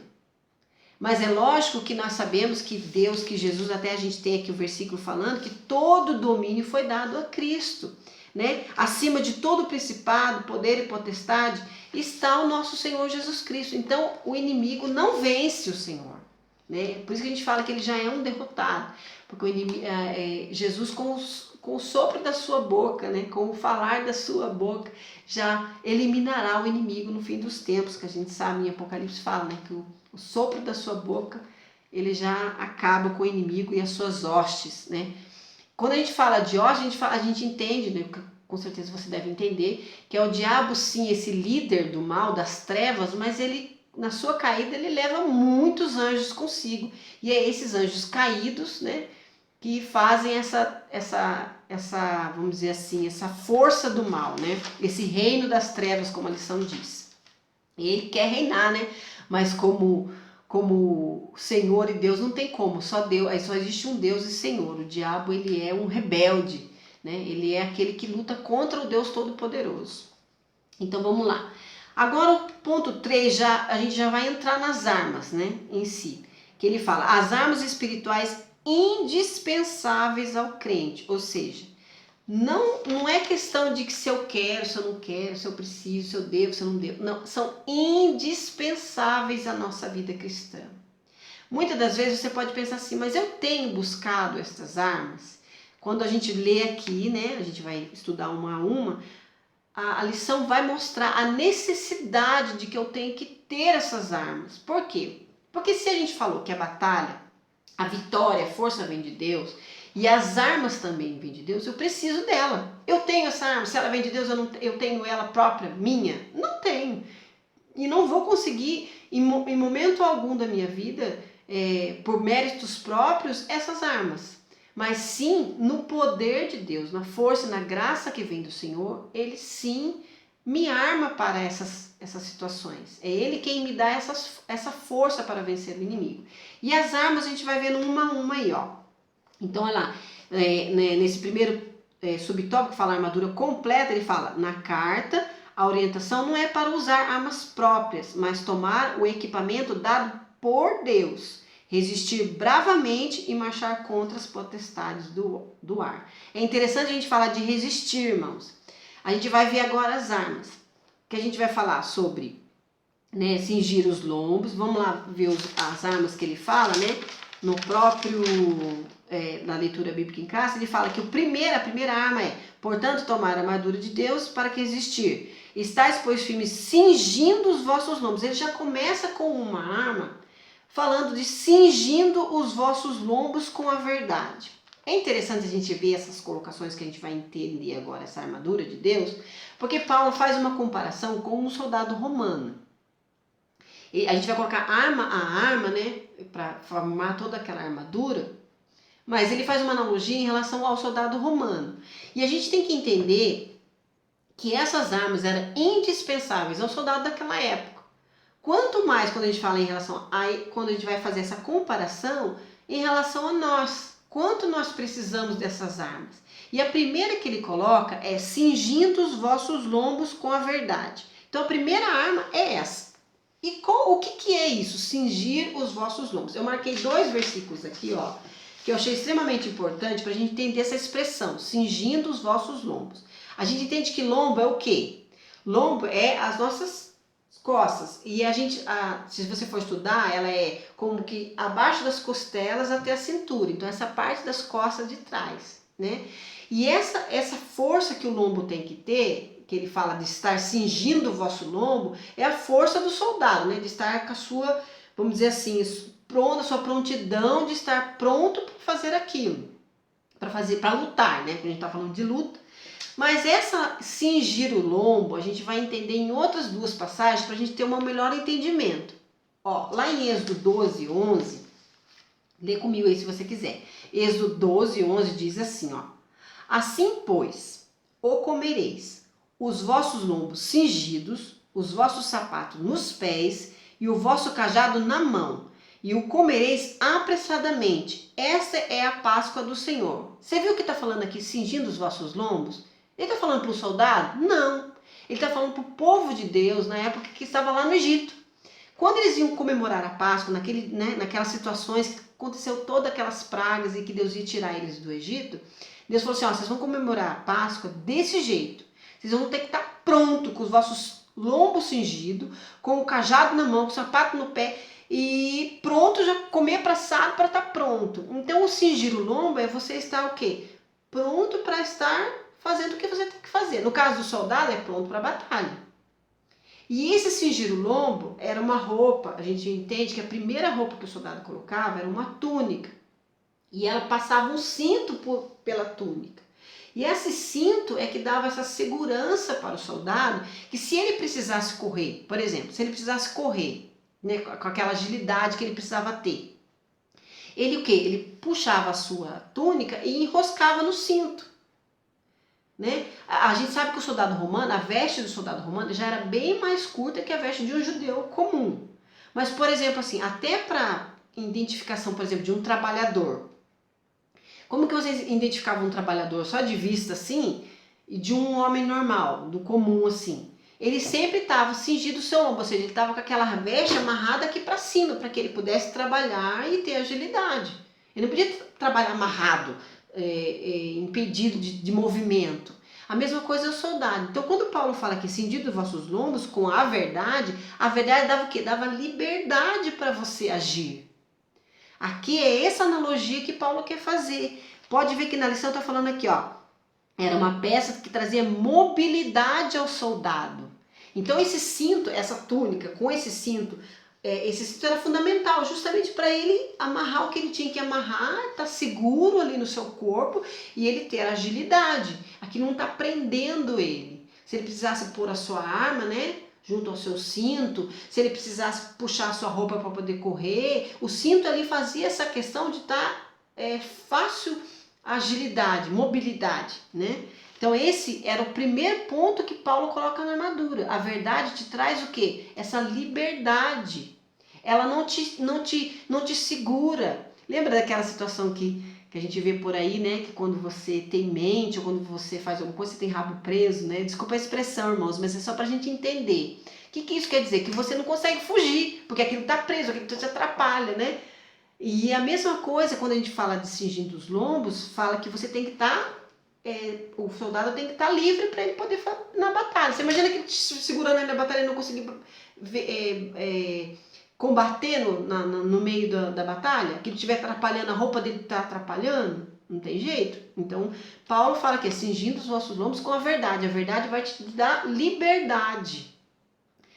Mas é lógico que nós sabemos que Deus, que Jesus, até a gente tem aqui o versículo falando que todo domínio foi dado a Cristo, né? Acima de todo principado, poder e potestade está o nosso Senhor Jesus Cristo. Então o inimigo não vence o Senhor, né? Por isso que a gente fala que ele já é um derrotado, porque o inimigo, Jesus com o sopro da sua boca, né? Com o falar da sua boca, já eliminará o inimigo no fim dos tempos, que a gente sabe em Apocalipse fala, né? Que o sopro da sua boca, ele já acaba com o inimigo e as suas hostes, né? Quando a gente fala de hostes, a gente entende, né? Com certeza você deve entender, que é o diabo sim, esse líder do mal, das trevas, mas ele, na sua caída, ele leva muitos anjos consigo. E é esses anjos caídos, né? Que fazem essa, vamos dizer assim, essa força do mal, né? Esse reino das trevas, como a lição diz. Ele quer reinar, né? Mas como Senhor e Deus não tem como, só Deus, aí só existe um Deus e Senhor. O diabo, ele é um rebelde, né? Ele é aquele que luta contra o Deus Todo-Poderoso. Então vamos lá. Agora o ponto 3, a gente já vai entrar nas armas, né, em si. Que ele fala, as armas espirituais indispensáveis ao crente, ou seja, não é questão de que se eu quero, se eu não quero, se eu preciso, se eu devo, se eu não devo. Não, são indispensáveis à nossa vida cristã. Muitas das vezes você pode pensar assim, mas eu tenho buscado estas armas? Quando a gente lê aqui, né, a gente vai estudar uma a uma, a lição vai mostrar a necessidade de que eu tenho que ter essas armas. Por quê? Porque se a gente falou que a batalha, a vitória, a força vem de Deus, e as armas também vêm de Deus, eu preciso dela. Eu tenho essa arma, se ela vem de Deus, eu tenho ela própria, minha? Não tenho. E não vou conseguir, em momento algum da minha vida, por méritos próprios, essas armas. Mas sim, no poder de Deus, na força, na graça que vem do Senhor, Ele sim me arma para essas situações. É Ele quem me dá essa força para vencer o inimigo. E as armas a gente vai vendo uma a uma aí, ó. Então, olha lá, nesse primeiro subtópico que fala armadura completa, ele fala, na carta, a orientação não é para usar armas próprias, mas tomar o equipamento dado por Deus, resistir bravamente e marchar contra as potestades do ar. É interessante a gente falar de resistir, irmãos. A gente vai ver agora as armas, que a gente vai falar sobre, né, cingir os lombos. Vamos lá ver as armas que ele fala, né? No próprio, na leitura bíblica em casa, ele fala que a primeira arma é, portanto, tomar a armadura de Deus para que resistir. Estais, pois, firmes, cingindo os vossos lombos. Ele já começa com uma arma, falando de cingindo os vossos lombos com a verdade. É interessante a gente ver essas colocações que a gente vai entender agora, essa armadura de Deus, porque Paulo faz uma comparação com um soldado romano. E a gente vai colocar a arma, né, para formar toda aquela armadura, mas ele faz uma analogia em relação ao soldado romano. E a gente tem que entender que essas armas eram indispensáveis ao soldado daquela época. Quanto mais quando a gente fala em relação quando a gente vai fazer essa comparação em relação a nós, quanto nós precisamos dessas armas. E a primeira que ele coloca é cingindo os vossos lombos com a verdade. Então a primeira arma é essa. E o que é isso? Cingir os vossos lombos. Eu marquei 2 versículos aqui, ó, que eu achei extremamente importante para a gente entender essa expressão, cingindo os vossos lombos. A gente entende que lombo é o quê? Lombo é as nossas costas. E a gente, se você for estudar, ela é como que abaixo das costelas até a cintura. Então, essa parte das costas de trás, né? E essa força que o lombo tem que ter, que ele fala de estar cingindo o vosso lombo, é a força do soldado, né? De estar com a sua, vamos dizer assim, pronta, a sua prontidão de estar pronto para fazer aquilo. Para lutar, né? Porque a gente está falando de luta. Mas essa cingir o lombo, a gente vai entender em outras duas passagens para a gente ter um melhor entendimento. Ó, lá em Êxodo 12, 11, lê comigo aí se você quiser. Êxodo 12, 11 diz assim, ó. Assim, pois, o comereis, os vossos lombos cingidos, os vossos sapatos nos pés e o vosso cajado na mão, e o comereis apressadamente. Essa é a Páscoa do Senhor. Você viu que está falando aqui, cingindo os vossos lombos? Ele está falando para o soldado? Não. Ele está falando para o povo de Deus na época que estava lá no Egito. Quando eles iam comemorar a Páscoa, naquelas situações que aconteceu todas aquelas pragas e que Deus ia tirar eles do Egito, Deus falou assim, ó, vocês vão comemorar a Páscoa desse jeito. Vocês vão ter que estar pronto com os vossos lombos cingidos, com o cajado na mão, com o sapato no pé e pronto, já comer apressado para estar pronto. Então o cingir o lombo é você estar o quê? Pronto para estar fazendo o que você tem que fazer. No caso do soldado é pronto para a batalha. E esse cingir o lombo era uma roupa, a gente entende que a primeira roupa que o soldado colocava era uma túnica. E ela passava um cinto pela túnica. E esse cinto é que dava essa segurança para o soldado, que se ele precisasse correr, por exemplo, se ele precisasse correr, né, com aquela agilidade que ele precisava ter, ele o quê? Ele puxava a sua túnica e enroscava no cinto. Né? A gente sabe que o soldado romano, a veste do soldado romano já era bem mais curta que a veste de um judeu comum. Mas, por exemplo, assim, até para identificação, por exemplo, de um trabalhador. Como que vocês identificavam um trabalhador só de vista assim e de um homem normal, do comum assim? Ele sempre estava cingido o seu ombro, ou seja, ele estava com aquela veste amarrada aqui para cima, para que ele pudesse trabalhar e ter agilidade. Ele não podia trabalhar amarrado, impedido de movimento. A mesma coisa é o soldado. Então, quando Paulo fala que cingido os vossos lombos com a verdade dava o quê? Dava liberdade para você agir. Aqui é essa analogia que Paulo quer fazer. Pode ver que na lição está falando aqui, ó. Era uma peça que trazia mobilidade ao soldado. Então esse cinto, essa túnica com esse cinto era fundamental justamente para ele amarrar o que ele tinha que amarrar, estar seguro ali no seu corpo e ele ter agilidade. Aqui não está prendendo ele. Se ele precisasse pôr a sua arma, né? Junto ao seu cinto, se ele precisasse puxar a sua roupa para poder correr, o cinto ali fazia essa questão de estar fácil agilidade, mobilidade, né? Então esse era o primeiro ponto que Paulo coloca na armadura. A verdade te traz o quê? Essa liberdade. Ela não te segura. Lembra daquela situação que a gente vê por aí, né? Que quando você tem mente ou quando você faz alguma coisa, você tem rabo preso, né? Desculpa a expressão, irmãos, mas é só pra gente entender. O que isso quer dizer? Que você não consegue fugir, porque aquilo tá preso, aquilo te atrapalha, né? E a mesma coisa, quando a gente fala de cingindo os lombos, fala que você tem que estar, o soldado tem que estar livre para ele poder na batalha. Você imagina que ele segurando ele na batalha e não conseguir combater no meio da batalha? Que ele estiver atrapalhando, a roupa dele está atrapalhando? Não tem jeito. Então, Paulo fala que é cingindo os vossos lombos com a verdade. A verdade vai te dar liberdade.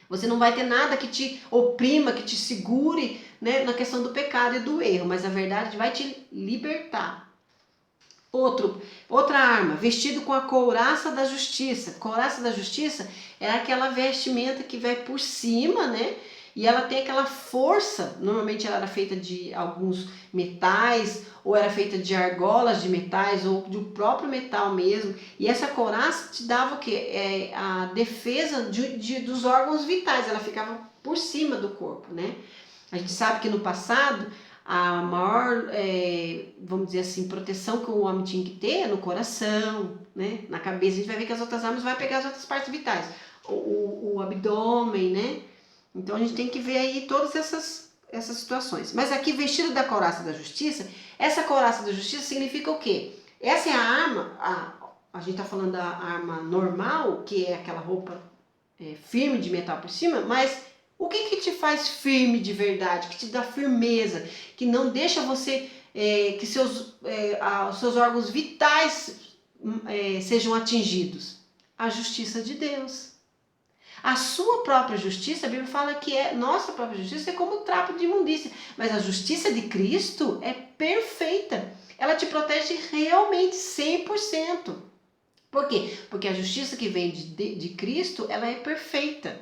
Você não vai ter nada que te oprima, que te segure, né, na questão do pecado e do erro, mas a verdade vai te libertar. Outra arma, vestido com a couraça da justiça. Couraça da justiça é aquela vestimenta que vai por cima, né? E ela tem aquela força, normalmente ela era feita de alguns metais, ou era feita de argolas de metais, ou do próprio metal mesmo. E essa couraça te dava o quê? A defesa dos órgãos vitais, ela ficava por cima do corpo, né? A gente sabe que no passado, a maior, vamos dizer assim, proteção que o homem tinha que ter é no coração, né? Na cabeça. A gente vai ver que as outras armas vai pegar as outras partes vitais. O abdômen, né? Então a gente tem que ver aí todas essas situações. Mas aqui, vestido da couraça da justiça, essa couraça da justiça significa o quê? Essa é a arma, a gente está falando da arma normal, que é aquela roupa firme de metal por cima, mas o que te faz firme de verdade, que te dá firmeza, que não deixa você, que os seus órgãos vitais sejam atingidos? A justiça de Deus. A sua própria justiça, a Bíblia fala que nossa própria justiça é como um trapo de imundícia, mas a justiça de Cristo é perfeita. Ela te protege realmente 100%. Por quê? Porque a justiça que vem de Cristo, ela é perfeita.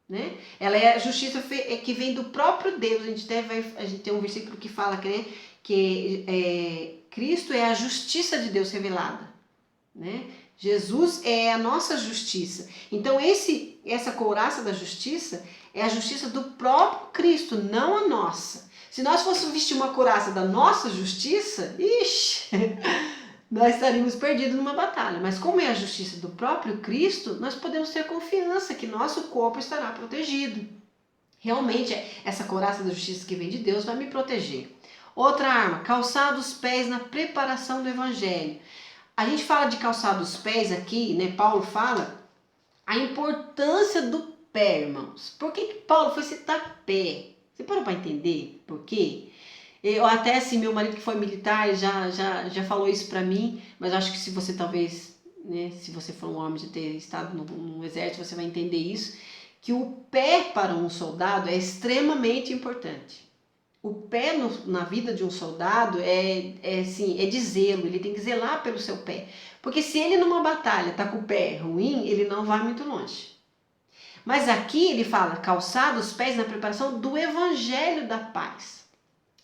Né? Ela é a justiça que vem do próprio Deus. A gente tem um versículo que fala que Cristo é a justiça de Deus revelada. Né? Jesus é a nossa justiça. Então essa couraça da justiça é a justiça do próprio Cristo, não a nossa. Se nós fôssemos vestir uma couraça da nossa justiça, nós estaríamos perdidos numa batalha. Mas como é a justiça do próprio Cristo, nós podemos ter confiança que nosso corpo estará protegido. Realmente, essa couraça da justiça que vem de Deus vai me proteger. Outra arma, calçar os pés na preparação do evangelho. A gente fala de calçar dos pés aqui, né? Paulo fala a importância do pé, irmãos. Por que Paulo foi citar pé? Você parou para entender por quê? Eu até assim, meu marido que foi militar já falou isso para mim, mas acho que se você talvez, né, se você for um homem de ter estado no exército, você vai entender isso, que o pé para um soldado é extremamente importante. O pé na vida de um soldado é de zelo, ele tem que zelar pelo seu pé. Porque se ele numa batalha está com o pé ruim, ele não vai muito longe. Mas aqui ele fala calçar os pés na preparação do evangelho da paz.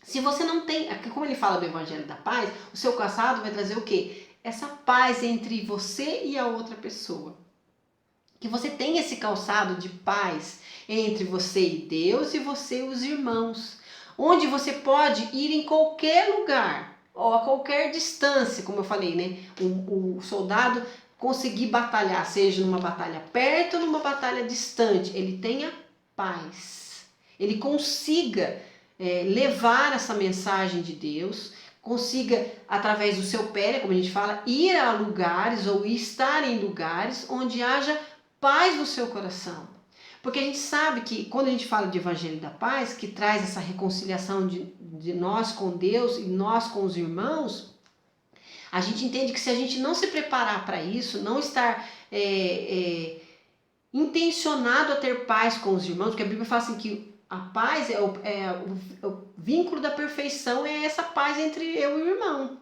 Se você não tem, como ele fala do evangelho da paz, o seu calçado vai trazer o quê? Essa paz entre você e a outra pessoa. Que você tenha esse calçado de paz entre você e Deus e você e os irmãos. Onde você pode ir em qualquer lugar, ou a qualquer distância, como eu falei, né? O soldado conseguir batalhar, seja numa batalha perto ou numa batalha distante, ele tenha paz. Ele consiga levar essa mensagem de Deus, consiga, através do seu pé, como a gente fala, ir a lugares ou estar em lugares onde haja paz no seu coração. Porque a gente sabe que quando a gente fala de evangelho da paz, que traz essa reconciliação de nós com Deus e nós com os irmãos, a gente entende que se a gente não se preparar para isso, não estar intencionado a ter paz com os irmãos, porque a Bíblia fala assim que a paz o vínculo da perfeição, é essa paz entre eu e o irmão.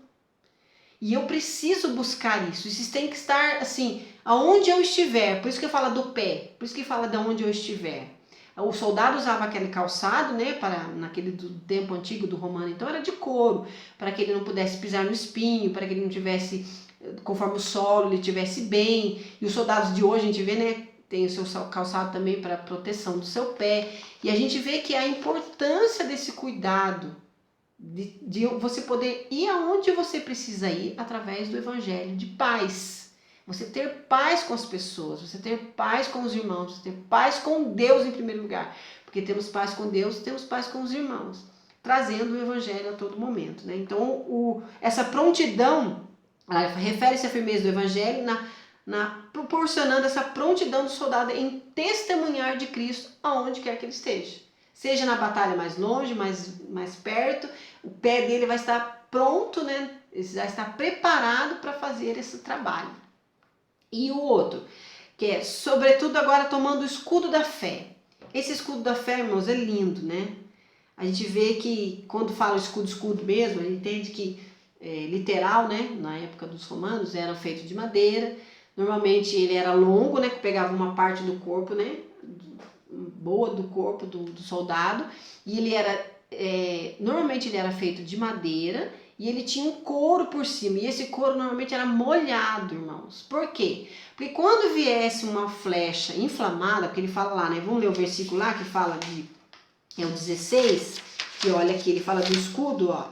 E eu preciso buscar isso. Isso tem que estar assim, aonde eu estiver. Por isso que eu falo do pé. Por isso que fala de onde eu estiver. O soldado usava aquele calçado, né? Naquele do tempo antigo do romano, então era de couro, para que ele não pudesse pisar no espinho, para que ele não tivesse, conforme o solo, ele tivesse bem. E os soldados de hoje a gente vê, né? Tem o seu calçado também para proteção do seu pé. E a gente vê que a importância desse cuidado de você poder ir aonde você precisa ir através do evangelho de paz. Você ter paz com as pessoas, você ter paz com os irmãos, você ter paz com Deus em primeiro lugar. Porque temos paz com Deus, temos paz com os irmãos, trazendo o evangelho a todo momento. Né? Então, essa prontidão, refere-se à firmeza do evangelho, proporcionando essa prontidão do soldado em testemunhar de Cristo aonde quer que ele esteja. Seja na batalha mais longe, mais perto, o pé dele vai estar pronto, né? Ele vai estar preparado para fazer esse trabalho. E o outro, que é, sobretudo agora tomando o escudo da fé. Esse escudo da fé, irmãos, é lindo, né? A gente vê que quando fala escudo mesmo, a gente entende que literal, né? Na época dos romanos, era feito de madeira. Normalmente ele era longo, né? Que pegava uma parte do corpo, né? Boa do corpo do soldado, e ele era normalmente ele era feito de madeira e ele tinha um couro por cima, e esse couro normalmente era molhado, irmãos. Por quê? Porque quando viesse uma flecha inflamada, porque ele fala lá, né? Vamos ler o versículo lá que fala o 16, que olha aqui, ele fala do escudo, ó,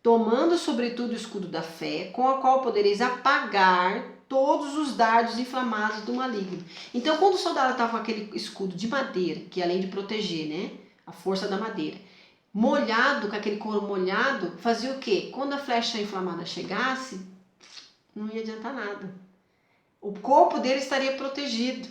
tomando sobretudo o escudo da fé, com a qual podereis apagar todos os dardos inflamados do maligno. Então, quando o soldado estava com aquele escudo de madeira, que além de proteger, né, a força da madeira, molhado, com aquele couro molhado, fazia o quê? Quando a flecha inflamada chegasse, não ia adiantar nada. O corpo dele estaria protegido.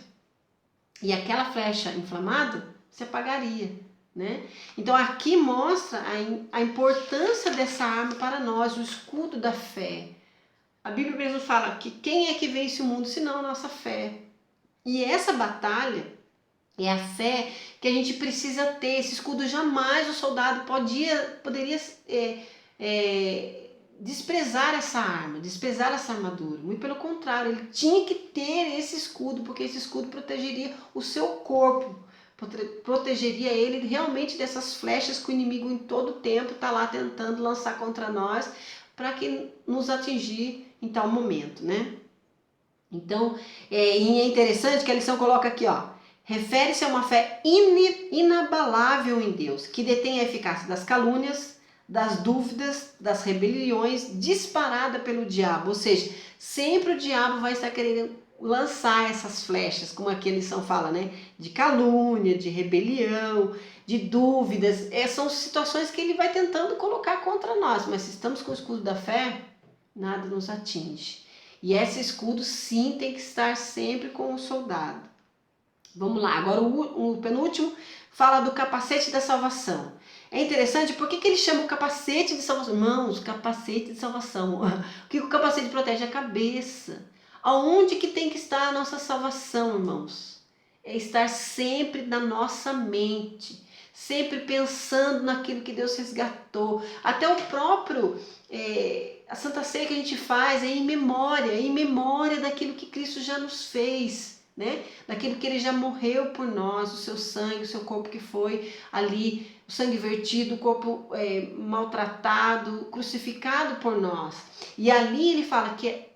E aquela flecha inflamada se apagaria, né? Então aqui mostra a importância dessa arma para nós, o escudo da fé. A Bíblia mesmo fala que quem é que vence o mundo senão a nossa fé. E essa batalha é a fé que a gente precisa ter. Esse escudo jamais o soldado poderia desprezar essa arma, desprezar essa armadura. Muito pelo contrário, ele tinha que ter esse escudo, porque esse escudo protegeria o seu corpo, protegeria ele realmente dessas flechas que o inimigo em todo tempo está lá tentando lançar contra nós, para que nos atingir em tal momento, né? Então, e é interessante que a lição coloca aqui, ó, refere-se a uma fé inabalável em Deus, que detém a eficácia das calúnias, das dúvidas, das rebeliões, disparada pelo diabo. Ou seja, sempre o diabo vai estar querendo lançar essas flechas, como aqui a lição fala, né? De calúnia, de rebelião, de dúvidas. São situações que ele vai tentando colocar contra nós, mas se estamos com o escudo da fé, nada nos atinge. E esse escudo sim tem que estar sempre com o soldado. Vamos lá, agora o penúltimo fala do capacete da salvação. É interessante, por que ele chama o capacete de salvação? Irmãos, capacete de salvação. O que o capacete protege? A cabeça. Aonde que tem que estar a nossa salvação, irmãos? É estar sempre na nossa mente, sempre pensando naquilo que Deus resgatou. Até o próprio... a Santa Ceia que a gente faz é em memória daquilo que Cristo já nos fez, né? Daquilo que ele já morreu por nós, o seu sangue, o seu corpo que foi ali, o sangue vertido, o corpo maltratado, crucificado por nós. E ali ele fala que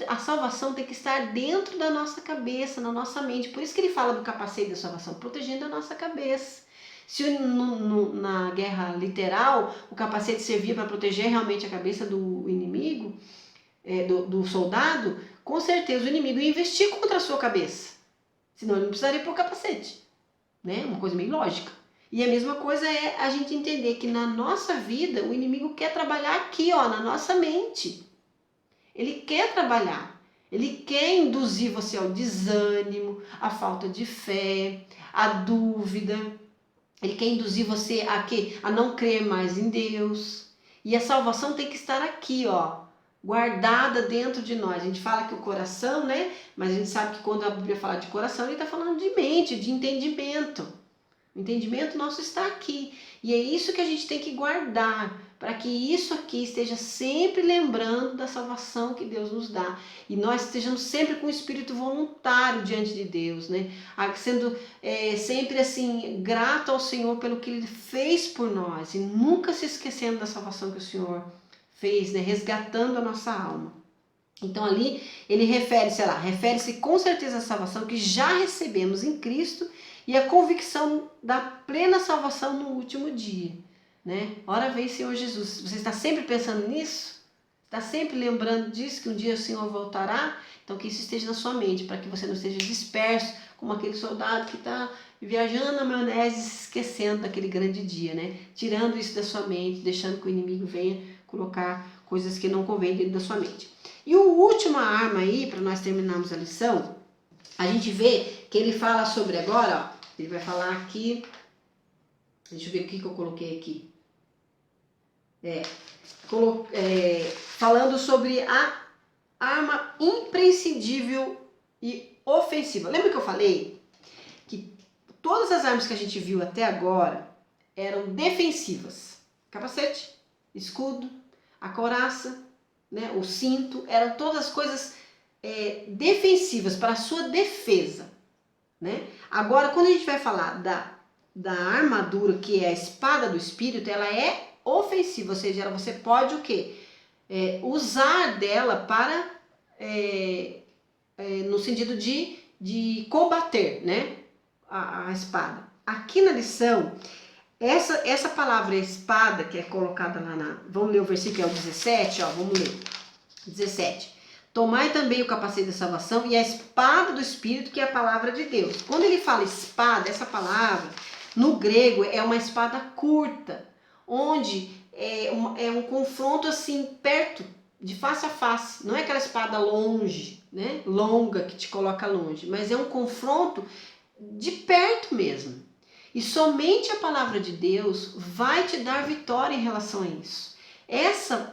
a salvação tem que estar dentro da nossa cabeça, na nossa mente. Por isso que ele fala do capacete da salvação, protegendo a nossa cabeça. Se na guerra literal o capacete servia para proteger realmente a cabeça do inimigo, do soldado, com certeza o inimigo ia investir contra a sua cabeça. Senão ele não precisaria pôr capacete. Né? Uma coisa meio lógica. E a mesma coisa é a gente entender que na nossa vida o inimigo quer trabalhar aqui, ó, na nossa mente. Ele quer trabalhar. Ele quer induzir você ao desânimo, à falta de fé, à dúvida. Ele quer induzir você a não crer mais em Deus. E a salvação tem que estar aqui, ó, guardada dentro de nós. A gente fala que o coração, né? Mas a gente sabe que quando a Bíblia fala de coração, ele está falando de mente, de entendimento. O entendimento nosso está aqui. E é isso que a gente tem que guardar, para que isso aqui esteja sempre lembrando da salvação que Deus nos dá. E nós estejamos sempre com o espírito voluntário diante de Deus, né? Sendo sempre assim, grato ao Senhor pelo que Ele fez por nós. E nunca se esquecendo da salvação que o Senhor fez, né? Resgatando a nossa alma. Então ali ele refere-se com certeza à salvação que já recebemos em Cristo e a convicção da plena salvação no último dia, né? Ora vem, Senhor Jesus. Você está sempre pensando nisso? Está sempre lembrando disso, que um dia o Senhor voltará? Então que isso esteja na sua mente, para que você não esteja disperso, como aquele soldado que está viajando na maionese, se esquecendo daquele grande dia, né? Tirando isso da sua mente, deixando que o inimigo venha colocar coisas que não convêm dentro da sua mente. E a última arma aí, para nós terminarmos a lição, a gente vê que ele fala sobre agora, ó, ele vai falar aqui, deixa eu ver o que eu coloquei aqui. Falando sobre a arma imprescindível e ofensiva. Lembra que eu falei que todas as armas que a gente viu até agora eram defensivas? Capacete, escudo, a couraça, né, o cinto, eram todas coisas defensivas, para a sua defesa, né? Agora, quando a gente vai falar da armadura, que é a espada do Espírito, ela é ofensiva, ou seja, você pode o quê? Usar dela para, no sentido de combater, né, a espada. Aqui na lição, essa palavra espada, que é colocada lá vamos ler o versículo, é o 17, ó, vamos ler. 17. Tomai também o capacete da salvação e a espada do Espírito, que é a palavra de Deus. Quando ele fala espada, essa palavra, no grego, é uma espada curta, onde é um confronto assim, perto de face a face, não é aquela espada longe, né? Longa que te coloca longe, mas é um confronto de perto mesmo. E somente a palavra de Deus vai te dar vitória em relação a isso. Essa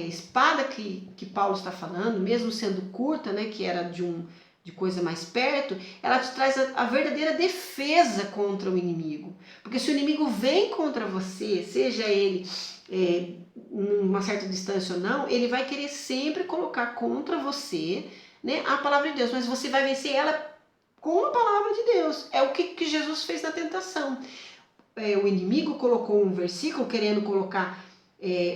espada que Paulo está falando, mesmo sendo curta, né, que era de coisa mais perto, ela te traz a verdadeira defesa contra o inimigo. Porque se o inimigo vem contra você, seja ele numa certa distância ou não, ele vai querer sempre colocar contra você, né, a palavra de Deus, mas você vai vencer ela com a palavra de Deus. É o que Jesus fez na tentação. O inimigo colocou um versículo querendo colocar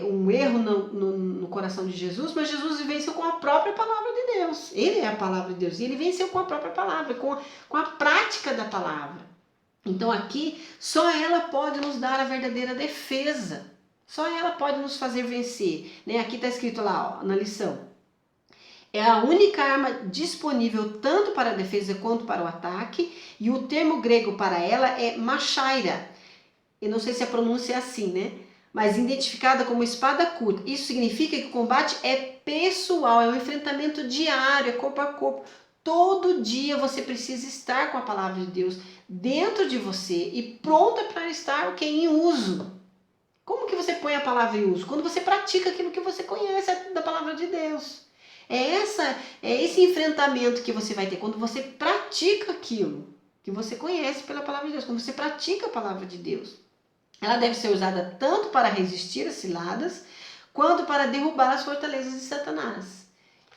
um erro no coração de Jesus, mas Jesus venceu com a própria palavra de Deus. Ele é a palavra de Deus e ele venceu com a própria palavra, com a prática da palavra. Então aqui, só ela pode nos dar a verdadeira defesa. Só ela pode nos fazer vencer. Né? Aqui está escrito lá, ó, na lição. É a única arma disponível tanto para a defesa quanto para o ataque, e o termo grego para ela é machaira. Eu não sei se a pronúncia é assim, né? Mas identificada como espada curta. Isso significa que o combate é pessoal, é um enfrentamento diário, é corpo a corpo. Todo dia você precisa estar com a palavra de Deus dentro de você e pronta para estar em uso. Como que você põe a palavra em uso? Quando você pratica aquilo que você conhece da palavra de Deus. É esse enfrentamento que você vai ter quando você pratica aquilo que você conhece pela palavra de Deus, quando você pratica a palavra de Deus. Ela deve ser usada tanto para resistir às ciladas, quanto para derrubar as fortalezas de Satanás.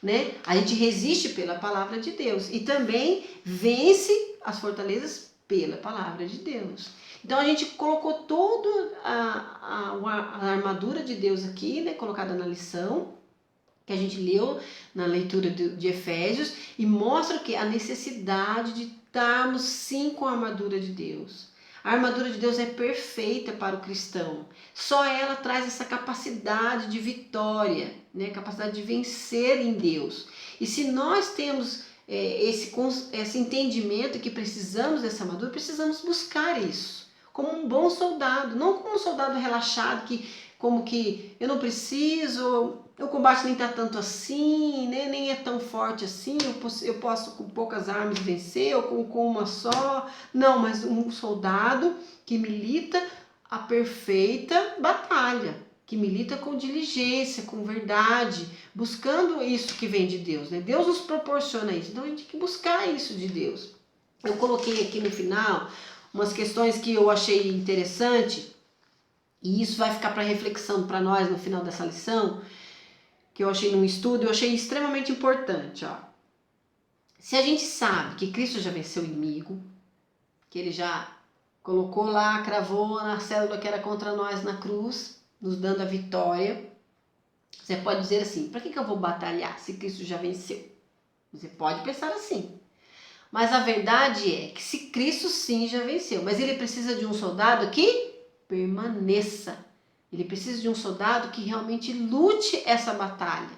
Né? A gente resiste pela palavra de Deus e também vence as fortalezas pela palavra de Deus. Então a gente colocou toda a armadura de Deus aqui, né, colocada na lição, que a gente leu na leitura de Efésios, e mostra que a necessidade de estarmos sim com a armadura de Deus. A armadura de Deus é perfeita para o cristão. Só ela traz essa capacidade de vitória, né? Capacidade de vencer em Deus. E se nós temos esse entendimento que precisamos dessa armadura, precisamos buscar isso. Como um bom soldado, não como um soldado relaxado como que eu não preciso, o combate nem está tanto assim, né? Nem é tão forte assim, eu posso com poucas armas vencer, ou com uma só. Não, mas um soldado que milita a perfeita batalha, que milita com diligência, com verdade, buscando isso que vem de Deus. Né? Deus nos proporciona isso, então a gente tem que buscar isso de Deus. Eu coloquei aqui no final umas questões que eu achei interessante, e isso vai ficar para reflexão para nós no final dessa lição, que eu achei num estudo, eu achei extremamente importante. Ó. Se a gente sabe que Cristo já venceu o inimigo, que ele já colocou lá, cravou na célula que era contra nós na cruz, nos dando a vitória, você pode dizer assim, para que eu vou batalhar se Cristo já venceu? Você pode pensar assim. Mas a verdade é que se Cristo sim já venceu, mas ele precisa de um soldado que permaneça. Ele precisa de um soldado que realmente lute essa batalha,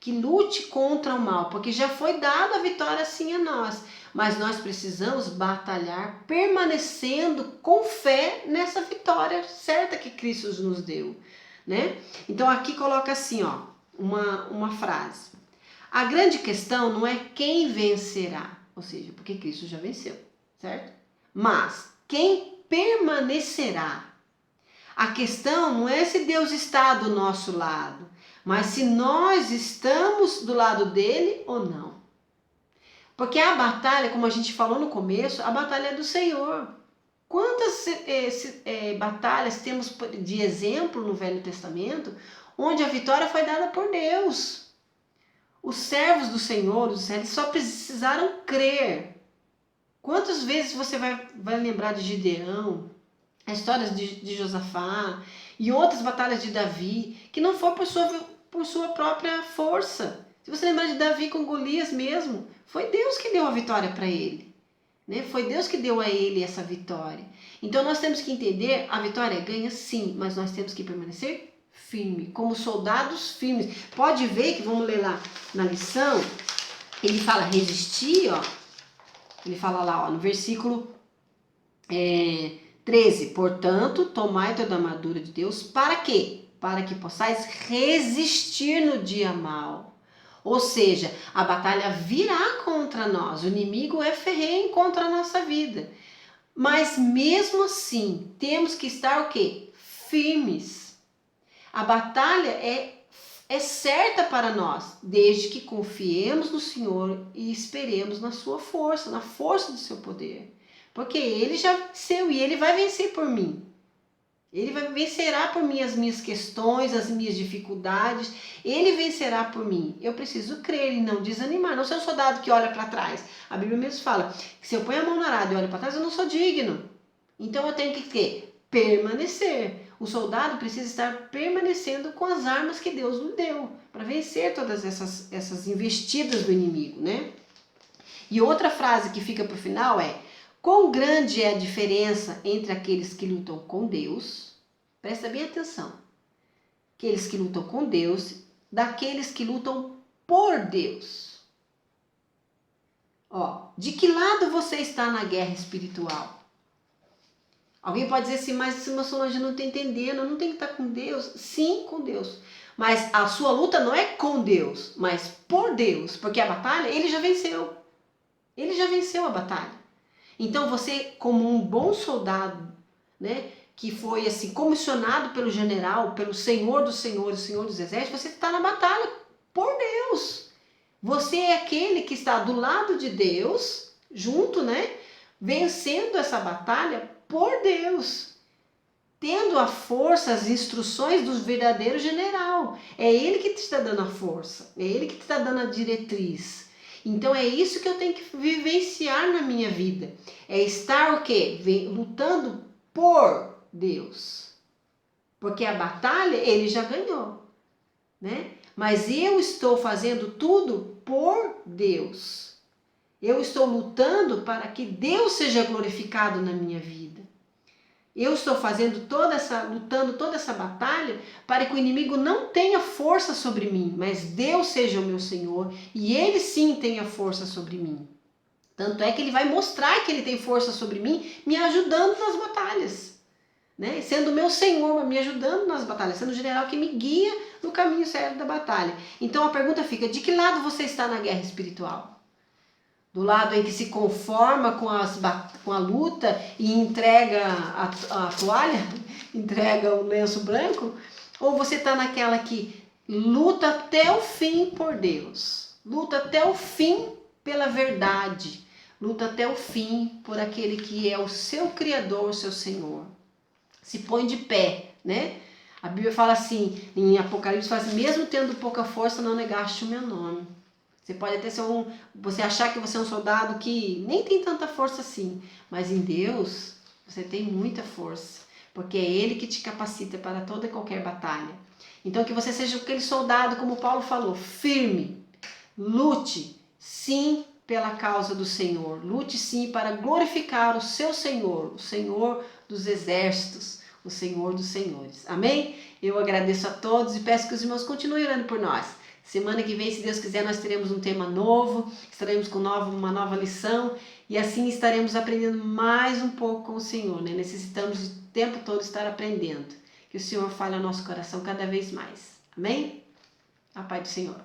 que lute contra o mal, porque já foi dada a vitória sim a nós, mas nós precisamos batalhar permanecendo com fé nessa vitória certa que Cristo nos deu, né? Então aqui coloca assim, ó, uma frase. A grande questão não é quem vencerá, ou seja, porque Cristo já venceu, certo? Mas quem permanecerá. A questão não é se Deus está do nosso lado, mas se nós estamos do lado dele ou não. Porque a batalha, como a gente falou no começo, a batalha é do Senhor. Quantas batalhas temos de exemplo no Velho Testamento, onde a vitória foi dada por Deus? Os servos do Senhor, eles só precisaram crer. Quantas vezes você vai lembrar de Gideão, as histórias de Josafá e outras batalhas de Davi, que não foi por sua própria força. Se você lembrar de Davi com Golias mesmo, foi Deus que deu a vitória para ele. Né? Foi Deus que deu a ele essa vitória. Então nós temos que entender, a vitória ganha sim, mas nós temos que permanecer firme, como soldados firmes. Pode ver que, vamos ler lá na lição, ele fala resistir, ó. Ele fala lá, ó, no versículo 13, portanto, tomai toda a armadura de Deus, para quê? para que possais resistir no dia mau. Ou seja, a batalha virá contra nós, o inimigo é ferrenho contra a nossa vida. Mas mesmo assim, temos que estar o quê? Firmes. A batalha é certa para nós, desde que confiemos no Senhor e esperemos na sua força, na força do seu poder. Porque Ele já venceu e Ele vai vencer por mim. Ele vencerá por mim as minhas questões, as minhas dificuldades. Ele vencerá por mim. Eu preciso crer e não desanimar. Não ser um soldado que olha para trás. A Bíblia mesmo fala que se eu ponho a mão na arada e olho para trás, eu não sou digno. Então eu tenho que permanecer. O soldado precisa estar permanecendo com as armas que Deus nos deu para vencer todas essas investidas do inimigo, né? E outra frase que fica para o final é: quão grande é a diferença entre aqueles que lutam com Deus, presta bem atenção, aqueles que lutam com Deus, daqueles que lutam por Deus. Ó, de que lado você está na guerra espiritual? Alguém pode dizer assim, mas meu Solange não está entendendo, eu não tenho que estar com Deus. Sim, com Deus. Mas a sua luta não é com Deus, mas por Deus. Porque a batalha, Ele já venceu. Ele já venceu a batalha. Então você, como um bom soldado, né, que foi assim comissionado pelo general, pelo Senhor dos Senhores, Senhor dos Exércitos, você está na batalha por Deus. Você é aquele que está do lado de Deus, junto, né, vencendo essa batalha por Deus, tendo a força, as instruções do verdadeiro general. É Ele que te está dando a força, é Ele que te está dando a diretriz. Então é isso que eu tenho que vivenciar na minha vida. É estar o quê? Lutando por Deus. Porque a batalha Ele já ganhou, né? Mas eu estou fazendo tudo por Deus. Eu estou lutando para que Deus seja glorificado na minha vida. Eu estou lutando toda essa batalha para que o inimigo não tenha força sobre mim, mas Deus seja o meu Senhor e Ele sim tenha força sobre mim. Tanto é que Ele vai mostrar que Ele tem força sobre mim, me ajudando nas batalhas, né? Sendo o meu Senhor, me ajudando nas batalhas, sendo o general que me guia no caminho certo da batalha. Então a pergunta fica, de que lado você está na guerra espiritual? Do lado em que se conforma com a luta e entrega a toalha, entrega o lenço branco? Ou você está naquela que luta até o fim por Deus, luta até o fim pela verdade, luta até o fim por aquele que é o seu Criador, o seu Senhor. Se põe de pé, né? A Bíblia fala assim, em Apocalipse, fala assim, mesmo tendo pouca força, não negaste o meu nome. Você pode até ser você achar que você é um soldado que nem tem tanta força assim, mas em Deus você tem muita força, porque é Ele que te capacita para toda e qualquer batalha. Então que você seja aquele soldado, como Paulo falou, firme, lute sim pela causa do Senhor, lute sim para glorificar o seu Senhor, o Senhor dos exércitos, o Senhor dos senhores. Amém? Eu agradeço a todos e peço que os irmãos continuem orando por nós. Semana que vem, se Deus quiser, nós teremos um tema novo, estaremos com uma nova lição e assim estaremos aprendendo mais um pouco com o Senhor, né? Necessitamos o tempo todo estar aprendendo. Que o Senhor fale ao nosso coração cada vez mais. Amém? A paz do Senhor.